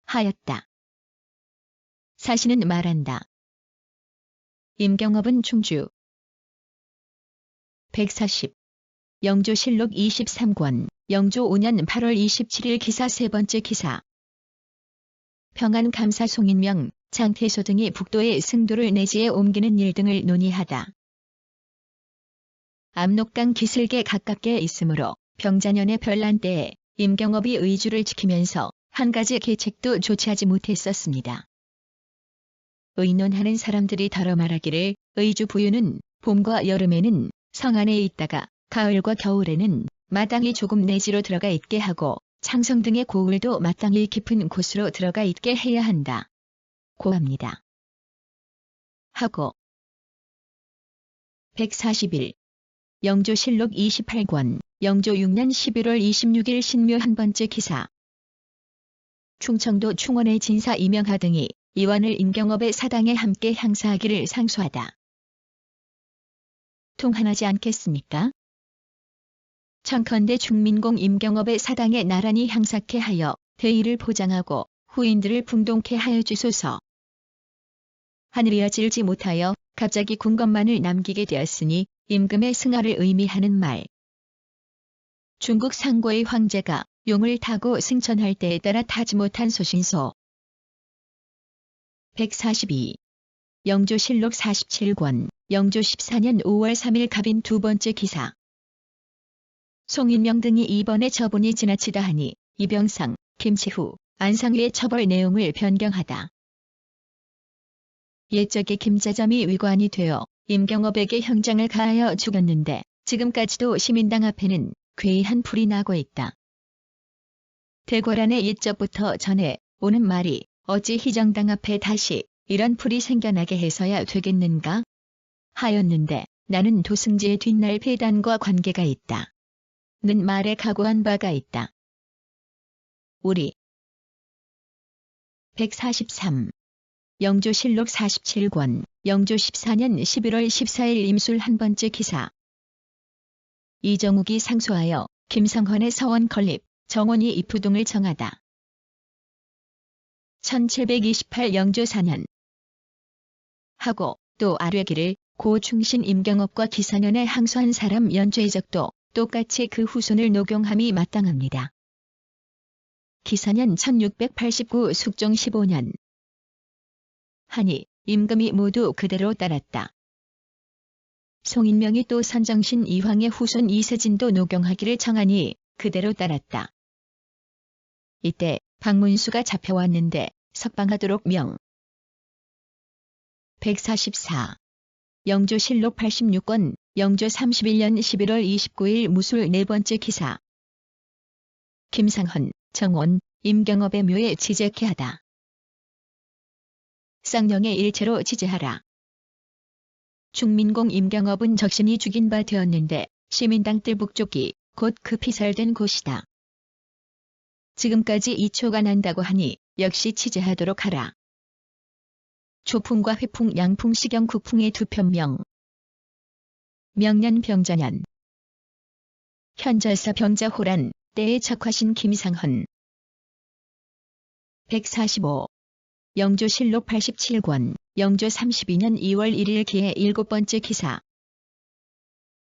[SPEAKER 1] 하였다. 사신은 말한다. 임경업은 충주. 140. 영조실록 23권, 영조 5년 8월 27일 기사 세 번째 기사. 평안감사 송인명, 장태소 등이 북도의 승도를 내지에 옮기는 일 등을 논의하다. 압록강 기슭에 가깝게 있으므로 병자년의 별난 때에 임경업이 의주를 지키면서 한 가지 계책도 조치하지 못했었습니다. 의논하는 사람들이 더러 말하기를 의주 부유는 봄과 여름에는 성 안에 있다가 가을과 겨울에는 마당이 조금 내지로 들어가 있게 하고 창성 등의 고을도 마땅히 깊은 곳으로 들어가 있게 해야 한다. 고합니다. 하고. 141. 영조실록 28권, 영조 6년 11월 26일 신묘 한 번째 기사. 충청도 충원의 진사 이명하 등이 이완을 임경업의 사당에 함께 향사하기를 상소하다. 통한하지 않겠습니까? 청컨대 중민공 임경업의 사당에 나란히 향사케 하여 대의를 보장하고 후인들을 풍동케 하여 주소서. 하늘이여 질지 못하여 갑자기 군것만을 남기게 되었으니 임금의 승하를 의미하는 말. 중국 상고의 황제가 용을 타고 승천할 때에 따라 타지 못한 소신소. 142. 영조실록 47권, 영조 14년 5월 3일 갑인 두 번째 기사. 송인명 등이 이번에 처분이 지나치다 하니 이병상, 김치후, 안상위의 처벌 내용을 변경하다. 옛적에 김자점이 위관이 되어 임경업에게 형장을 가하여 죽였는데 지금까지도 시민당 앞에는 괴이한 불이 나고 있다. 대궐안의 옛적부터 전해 오는 말이 어찌 희정당 앞에 다시 이런 불이 생겨나게 해서야 되겠는가? 하였는데 나는 도승지의 뒷날 폐단과 관계가 있다. 는 말에 각오한 바가 있다. 우리 143. 영조실록 47권, 영조 14년 11월 14일 임술 한 번째 기사. 이정욱이 상소하여 김성헌의 서원 건립, 정원이 입후동을 정하다. 1728 영조 4년. 하고 또 아뢰기를 고 충신 임경업과 기사년에 항소한 사람 연좌의적도 똑같이 그 후손을 녹용함이 마땅합니다. 기사년 1689 숙종 15년. 하니 임금이 모두 그대로 따랐다. 송인명이 또 선정신 이황의 후손 이세진도 녹용하기를 청하니 그대로 따랐다. 이때 박문수가 잡혀왔는데 석방하도록 명. 144. 영조실록 86권, 영조 31년 11월 29일 무술 네 번째 기사. 김상헌, 정원, 임경업의 묘에 지제케 하다. 쌍령의 일체로 지제하라. 중민공 임경업은 적신이 죽인 바 되었는데 시민당 뜰북쪽이 곧 그 피살된 곳이다. 지금까지 이초가 난다고 하니 역시 치제하도록 하라. 조풍과 회풍, 양풍, 시경, 국풍의 두 편명. 명년 병자년. 현절사 병자호란 때에 척하신 김상헌. 145. 영조실록 87권, 영조 32년 2월 1일 기해 일곱 번째 기사.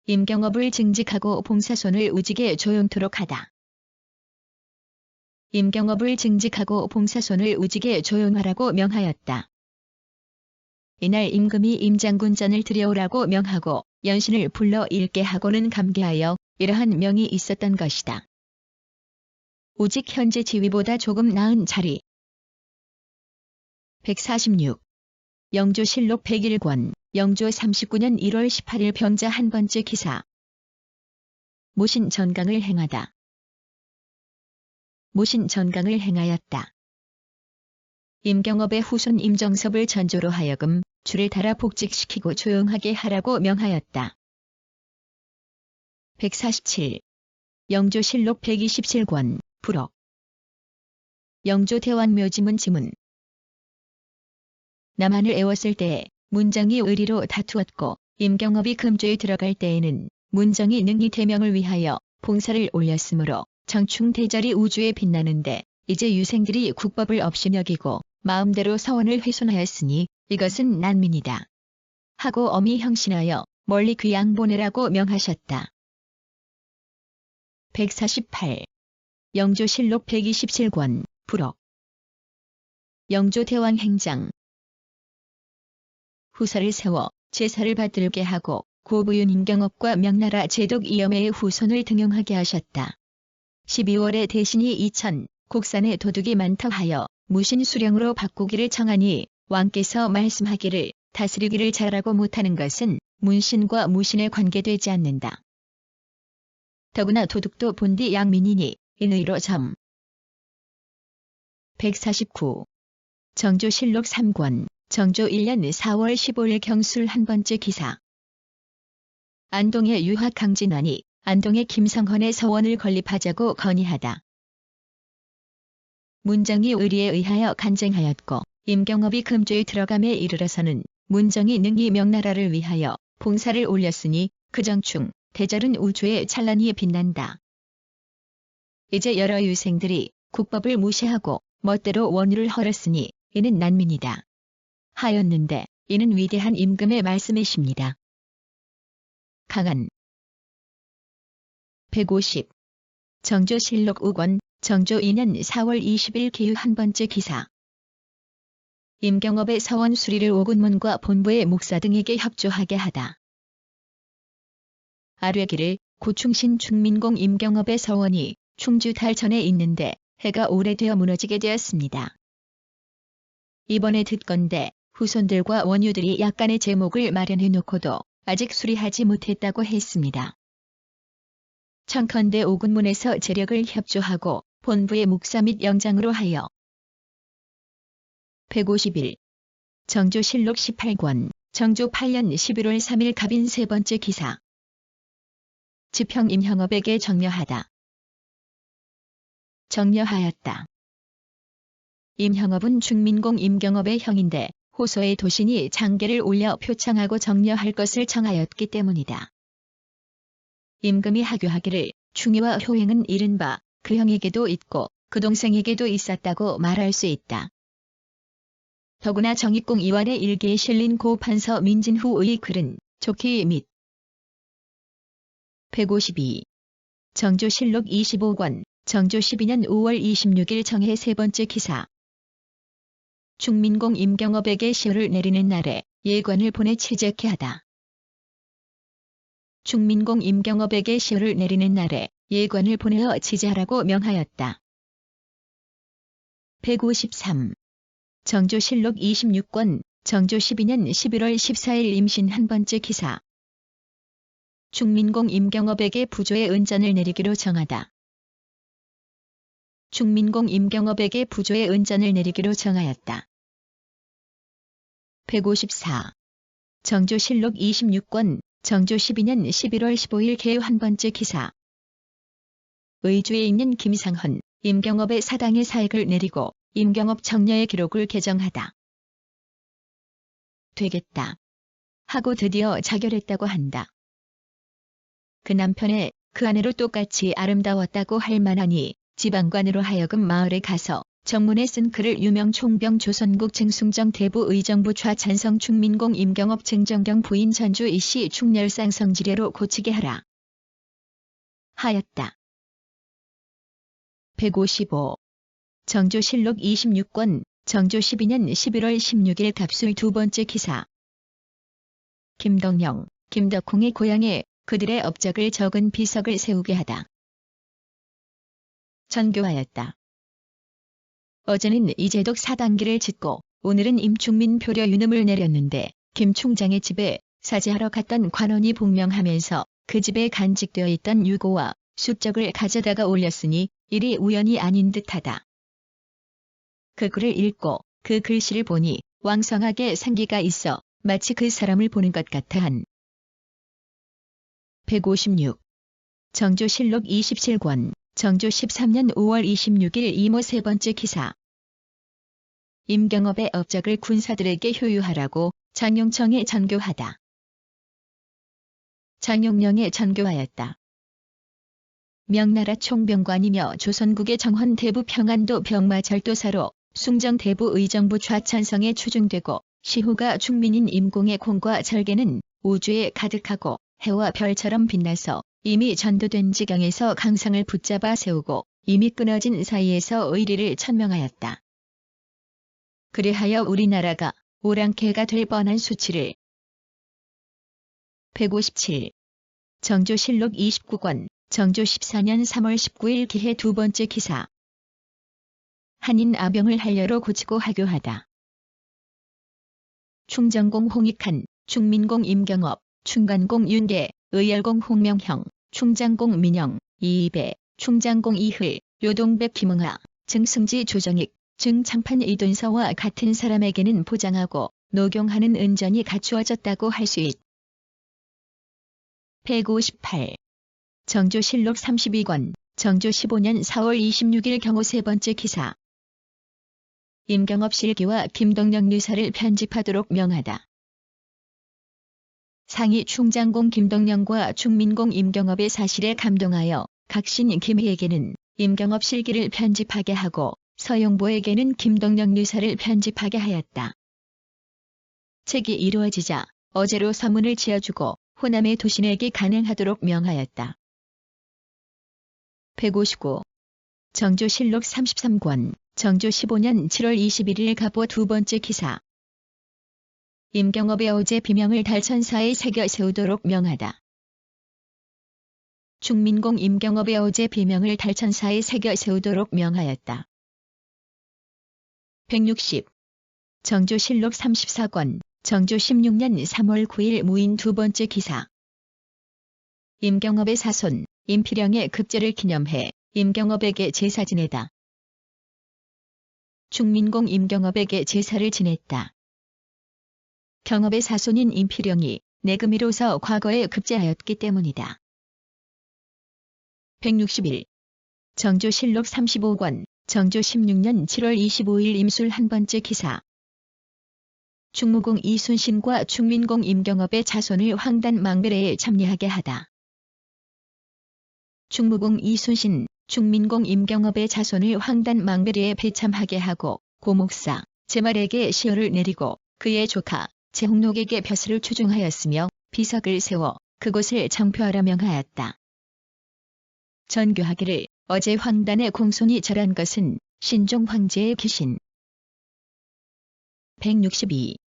[SPEAKER 1] 임경업을 증직하고 봉사손을 우직에 조용토록 하다. 임경업을 증직하고 봉사손을 우직에 조용하라고 명하였다. 이날 임금이 임장군전을 들여오라고 명하고 연신을 불러 읽게 하고는 감개하여 이러한 명이 있었던 것이다. 오직 현재 지위보다 조금 나은 자리. 146. 영조실록 101권, 영조 39년 1월 18일 병자 한 번째 기사. 모신 전강을 행하다. 모신 전강을 행하였다. 임경업의 후손 임정섭을 전조로 하여금 줄을 달아 복직시키고 조용하게 하라고 명하였다. 147. 영조실록 127권, 불억. 영조 대왕묘지문 지문. 남한을 애웠을 때에 문정이 의리로 다투었고 임경업이 금조에 들어갈 때에는 문정이 능히 대명을 위하여 봉사를 올렸으므로 정충대절이 우주에 빛나는데 이제 유생들이 국법을 없이 여기고 마음대로 서원을 훼손하였으니 이것은 난민이다. 하고 엄히 형신하여 멀리 귀양 보내라고 명하셨다. 148. 영조실록 127권, 불억. 영조 대왕 행장. 후사를 세워 제사를 받들게 하고 고부윤 임경업과 명나라 제독 이염의 후손을 등용하게 하셨다. 12월에 대신이 이천 곡산에 도둑이 많다 하여 무신 수령으로 바꾸기를 청하니 왕께서 말씀하기를 다스리기를 잘하고 못하는 것은 문신과 무신에 관계되지 않는다. 더구나 도둑도 본디 양민이니 인의로 점. 149. 정조실록 3권, 정조 1년 4월 15일 경술 한 번째 기사. 안동의 유학 강진환이 안동의 김성헌의 서원을 건립하자고 건의하다. 문정이 의리에 의하여 간쟁하였고 임경업이 금조에 들어감에 이르러서는 문정이 능히 명나라를 위하여 봉사를 올렸으니 그 정충 대절은 우주에 찬란히 빛난다. 이제 여러 유생들이 국법을 무시하고 멋대로 원유를 헐었으니 이는 난민이다. 하였는데 이는 위대한 임금의 말씀이십니다. 강한 150. 정조실록 5권, 정조 2년 4월 20일 기후 한 번째 기사. 임경업의 서원 수리를 오군문과 본부의 목사 등에게 협조하게 하다. 아뢰기를 고충신 충민공 임경업의 서원이 충주 달천에 있는데 해가 오래되어 무너지게 되었습니다. 이번에 듣건대 후손들과 원유들이 약간의 제목을 마련해 놓고도 아직 수리하지 못했다고 했습니다. 청컨대 오군문에서 재력을 협조하고 본부의 목사 및 영장으로 하여 151. 정조실록 18권, 정조 8년 11월 3일 갑인 세 번째 기사. 지평 임형업에게 정려하다. 정려하였다. 임형업은 중민공 임경업의 형인데 호소의 도신이 장계를 올려 표창하고 정려할 것을 청하였기 때문이다. 임금이 하교하기를 충의와 효행은 이른바 그 형에게도 있고 그 동생에게도 있었다고 말할 수 있다. 더구나 정익공 이완의 일기에 실린 고 판서 민진후의 글은 좋기 및 152. 정조실록 25권, 정조 12년 5월 26일 정해 세 번째 기사. 중민공 임경업에게 시효를 내리는 날에 예관을 보내 취재케 하다. 중민공 임경업에게 시효를 내리는 날에 예관을 보내어 취재하라고 명하였다. 153. 정조실록 26권, 정조 12년 11월 14일 임신 한 번째 기사. 중민공 임경업에게 부조의 은전을 내리기로 정하다. 중민공 임경업에게 부조의 은전을 내리기로 정하였다. 154. 정조실록 26권, 정조 12년 11월 15일 개유 한 번째 기사. 의주에 있는 김상헌, 임경업의 사당의 사액을 내리고 임경업 정려의 기록을 개정하다. 되겠다. 하고 드디어 자결했다고 한다. 그 남편의 그 아내로 똑같이 아름다웠다고 할 만하니 지방관으로 하여금 마을에 가서 정문에 쓴 글을 유명 총병 조선국 증숭정 대부 의정부 좌찬성 충민공 임경업 증정경 부인 전주 이씨 충렬상 성지례로 고치게 하라. 하였다. 155. 정조실록 26권, 정조 12년 11월 16일 갑술 두 번째 기사. 김덕령, 김덕홍의 고향에 그들의 업적을 적은 비석을 세우게 하다. 전교하였다. 어제는 이재독 사당기를 짓고 오늘은 임충민 표려 유놈을 내렸는데 김 총장의 집에 사죄하러 갔던 관원이 복명하면서 그 집에 간직되어 있던 유고와 숙적을 가져다가 올렸으니 일이 우연이 아닌 듯하다. 그 글을 읽고 그 글씨를 보니 왕성하게 생기가 있어 마치 그 사람을 보는 것 같아 한. 156. 정조실록 27권, 정조 13년 5월 26일 이모 세 번째 기사. 임경업의 업적을 군사들에게 효유하라고 장용청에 전교하다. 장용령에 전교하였다. 명나라 총병관이며 조선국의 정헌 대부 평안도 병마절도사로 숭정 대부 의정부 좌찬성에 추중되고 시후가 충민인 임공의 공과 절개는 우주에 가득하고 해와 별처럼 빛나서 이미 전도된 지경에서 강상을 붙잡아 세우고 이미 끊어진 사이에서 의리를 천명하였다. 그리하여 우리나라가 오랑캐가 될 뻔한 수치를. 157. 정조실록 29권, 정조 14년 3월 19일 기해 두 번째 기사. 한인 아병을 한려로 고치고 하교하다. 충정공 홍익한, 충민공 임경업, 충관공 윤계, 의열공 홍명형, 충장공 민영, 이입배, 충장공 이흘, 료동백 김응하, 증승지 조정익, 증창판 이돈서와 같은 사람에게는 보장하고 녹용하는 은전이 갖추어졌다고 할 수 있. 158. 정조실록 32권, 정조 15년 4월 26일 경호 세 번째 기사. 임경업 실기와 김덕령 유사를 편집하도록 명하다. 상이 충장공 김덕령과 충민공 임경업의 사실에 감동하여 각신 김희에게는 임경업 실기를 편집하게 하고 서용보에게는 김덕령 유사를 편집하게 하였다. 책이 이루어지자 어제로 서문을 지어주고 호남의 도신에게 간행하도록 명하였다. 159. 정조실록 33권 정조 15년 7월 21일 갑오 두 번째 기사. 임경업의 어제 비명을 달천사에 새겨 세우도록 명하다. 중민공 임경업의 어제 비명을 달천사에 새겨 세우도록 명하였다. 160. 정조실록 34권 정조 16년 3월 9일 무인 두 번째 기사. 임경업의 사손 임필영의 급제를 기념해 임경업에게 제사 지내다. 중민공 임경업에게 제사를 지냈다. 경업의 사손인 임필영이 내금이로서 과거에 급제하였기 때문이다. 161. 정조실록 35권 정조 16년 7월 25일 임술 한 번째 기사. 충무공 이순신과 중민공 임경업의 자손을 황단 망별회에 참여하게 하다. 충무공 이순신, 중민공 임경업의 자손을 황단 망별회에 배참하게 하고 고목사 제말에게 시효를 내리고 그의 조카 제홍록에게 벼슬을 추중하였으며 비석을 세워 그곳을 정표하라 명하였다. 전교하기를 어제 황단의 공손이 절한 것은 신종 황제의 기신. 162.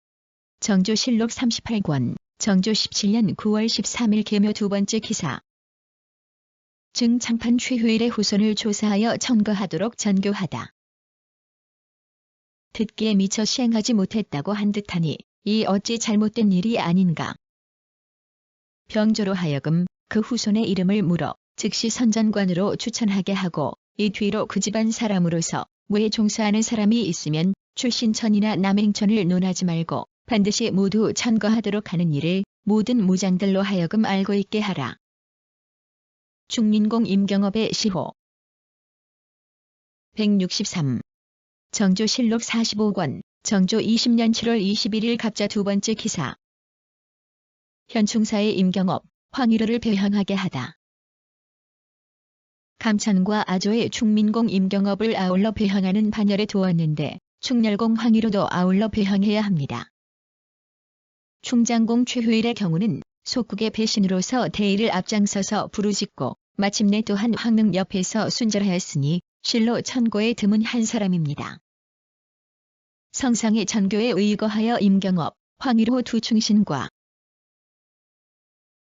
[SPEAKER 1] 정조실록 38권 정조 17년 9월 13일 계묘 두 번째 기사. 증창판 최효일의 후손을 조사하여 청거하도록 전교하다. 듣기에 미처 시행하지 못했다고 한 듯하니 이 어찌 잘못된 일이 아닌가. 병조로 하여금 그 후손의 이름을 물어 즉시 선전관으로 추천하게 하고 이 뒤로 그 집안 사람으로서 무에 종사하는 사람이 있으면 출신천이나 남행천을 논하지 말고 반드시 모두 천거하도록 하는 일을 모든 무장들로 하여금 알고 있게 하라. 중민공 임경업의 시호. 163. 정조실록 45권 정조 20년 7월 21일 갑자 두 번째 기사. 현충사의 임경업, 황희로를 배향하게 하다. 감천과 아조의 충민공 임경업을 아울러 배향하는 반열에 두었는데 충렬공 황희로도 아울러 배향해야 합니다. 충장공 최효일의 경우는 속국의 배신으로서 대의를 앞장서서 부르짖고 마침내 또한 황릉 옆에서 순절하였으니 실로 천고에 드문 한 사람입니다. 성상의 전교에 의거하여 임경업, 황희로 두 충신과.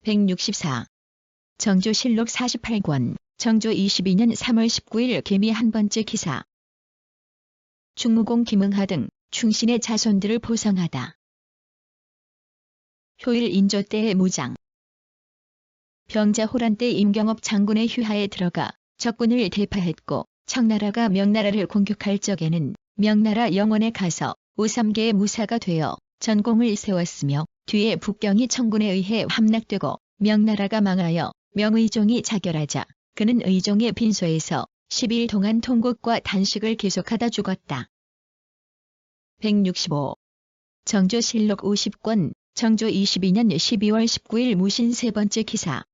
[SPEAKER 1] 164. 정조실록 48권 정조 22년 3월 19일 계미 한 번째 기사. 충무공 김응하 등 충신의 자손들을 보상하다. 효일 인조 때의 무장. 병자 호란 때 임경업 장군의 휴하에 들어가 적군을 대파했고 청나라가 명나라를 공격할 적에는 명나라 영원에 가서 오삼계의 무사가 되어 전공을 세웠으며 뒤에 북경이 청군에 의해 함락되고 명나라가 망하여 명의종이 자결하자 그는 의종의 빈소에서 10일 동안 통곡과 단식을 계속하다 죽었다. 165. 정조실록 50권 정조 22년 12월 19일 무신 세 번째 기사.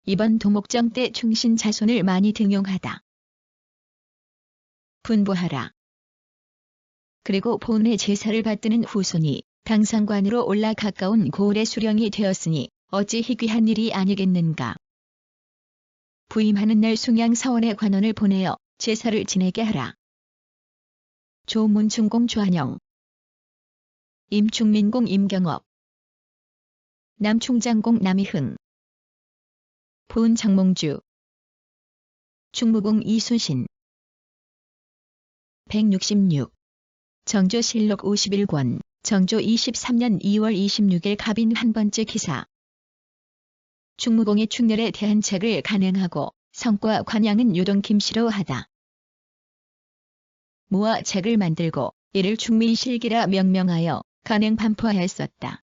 [SPEAKER 1] 이번 도목정 때 충신 자손을 많이 등용하다. 분부하라. 그리고 본의 제사를 받드는 후손이 당상관으로 올라 가까운 고을의 수령이 되었으니 어찌 희귀한 일이 아니겠는가. 부임하는 날 숭양사원의 관원을 보내어 제사를 지내게 하라. 조문충공 조한영. 임충민공 임경업. 남충장공 남이흥. 보은장몽주. 충무공 이순신. 166. 정조실록 51권 정조 23년 2월 26일 갑인 한 번째 기사. 충무공의 충렬에 대한 책을 간행하고 성과 관양은 요동 김씨로 하다. 모아 책을 만들고 이를 충민실기라 명명하여 간행 반포하였었다.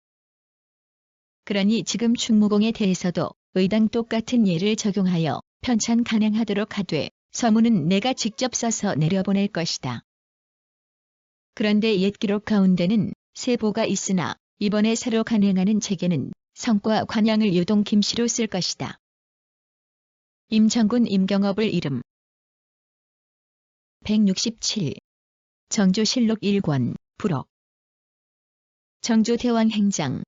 [SPEAKER 1] 그러니 지금 충무공에 대해서도 의당 똑같은 예를 적용하여 편찬 간행하도록 하되 서문은 내가 직접 써서 내려보낼 것이다. 그런데 옛 기록 가운데는 세보가 있으나 이번에 새로 간행하는 책에는 성과 관양을 요동 김씨로 쓸 것이다. 임장군 임경업을 이름. 167. 정조실록 1권 부록. 정조 대왕 행장.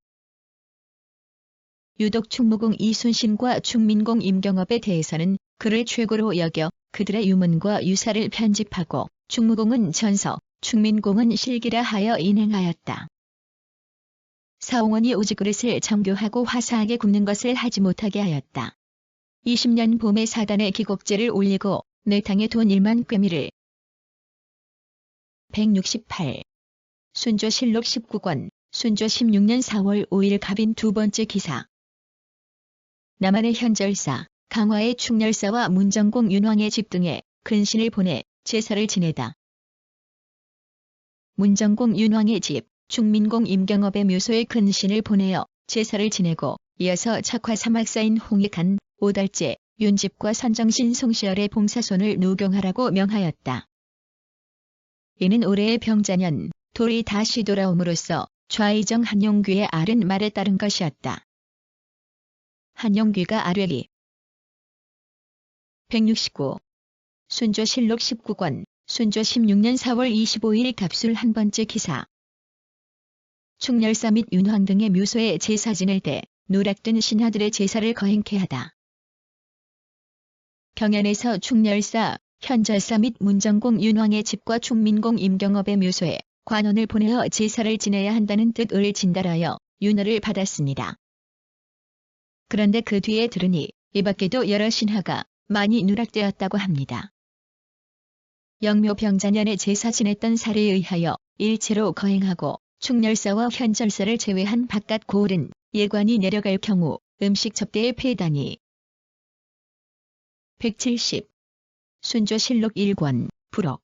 [SPEAKER 1] 유독 충무공 이순신과 충민공 임경업에 대해서는 그를 최고로 여겨 그들의 유문과 유사를 편집하고 충무공은 전서, 충민공은 실기라 하여 인행하였다. 사홍원이 오지그릇을 정교하고 화사하게 굽는 것을 하지 못하게 하였다. 20년 봄에 사단에 기곡제를 올리고 내탕에 돈 1만 꿰미를 168. 순조실록 19권, 순조 16년 4월 5일 갑인 두 번째 기사. 남한의 현절사, 강화의 충렬사와 문정공 윤왕의 집 등에 근신을 보내 제사를 지내다. 문정공 윤왕의 집, 충민공 임경업의 묘소에 근신을 보내어 제사를 지내고 이어서 척화 사막사인 홍익한, 오달제, 윤집과 선정신 송시열의 봉사손을 누경하라고 명하였다. 이는 올해의 병자년, 돌이 다시 돌아옴으로써 좌의정 한용귀의 앓은 말에 따른 것이었다. 한용귀가 아뢰리 169. 순조실록 19권, 순조 16년 4월 25일 갑술 한 번째 기사. 충렬사 및 윤황 등의 묘소에 제사 지낼 때 누락된 신하들의 제사를 거행케 하다. 경연에서 충렬사, 현절사 및 문정공 윤황의 집과 충민공 임경업의 묘소에 관원을 보내어 제사를 지내야 한다는 뜻을 진달하여 윤허를 받았습니다. 그런데 그 뒤에 들으니 이 밖에도 여러 신하가 많이 누락되었다고 합니다. 영묘병자년에 제사 지냈던 사례에 의하여 일체로 거행하고 충렬사와 현절사를 제외한 바깥 고을은 예관이 내려갈 경우 음식 접대에 폐단이. 170. 순조실록 1권, 부록.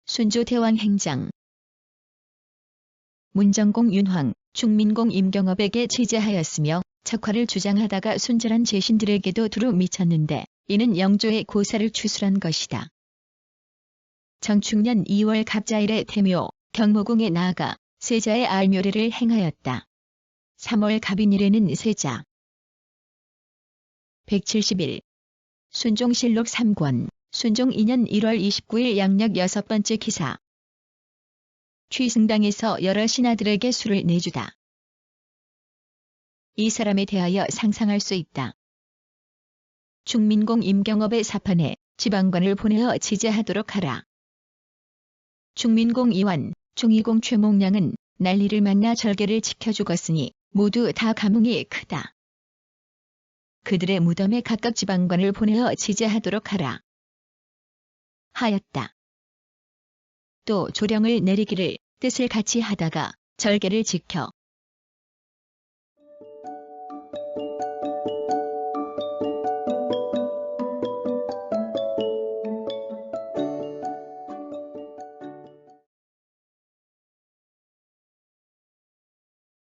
[SPEAKER 1] 순조 대왕 행장. 문정공 윤황, 충민공 임경업에게 취재하였으며 척화를 주장하다가 순절한 제신들에게도 두루 미쳤는데 이는 영조의 고사를 추술한 것이다. 정축년 2월 갑자일에 태묘, 경모궁에 나아가 세자의 알묘례를 행하였다. 3월 갑인일에는 세자. 171. 순종실록 3권, 순종 2년 1월 29일 양력 6번째 기사. 취승당에서 여러 신하들에게 술을 내주다. 이 사람에 대하여 상상할 수 있다. 충민공 임경업의 사판에 지방관을 보내어 지제하도록 하라. 충민공 이완, 중의공 최몽량은 난리를 만나 절개를 지켜주었으니 모두 다 감흥이 크다. 그들의 무덤에 각각 지방관을 보내어 지제하도록 하라. 하였다. 또 조령을 내리기를 뜻을 같이 하다가 절개를 지켜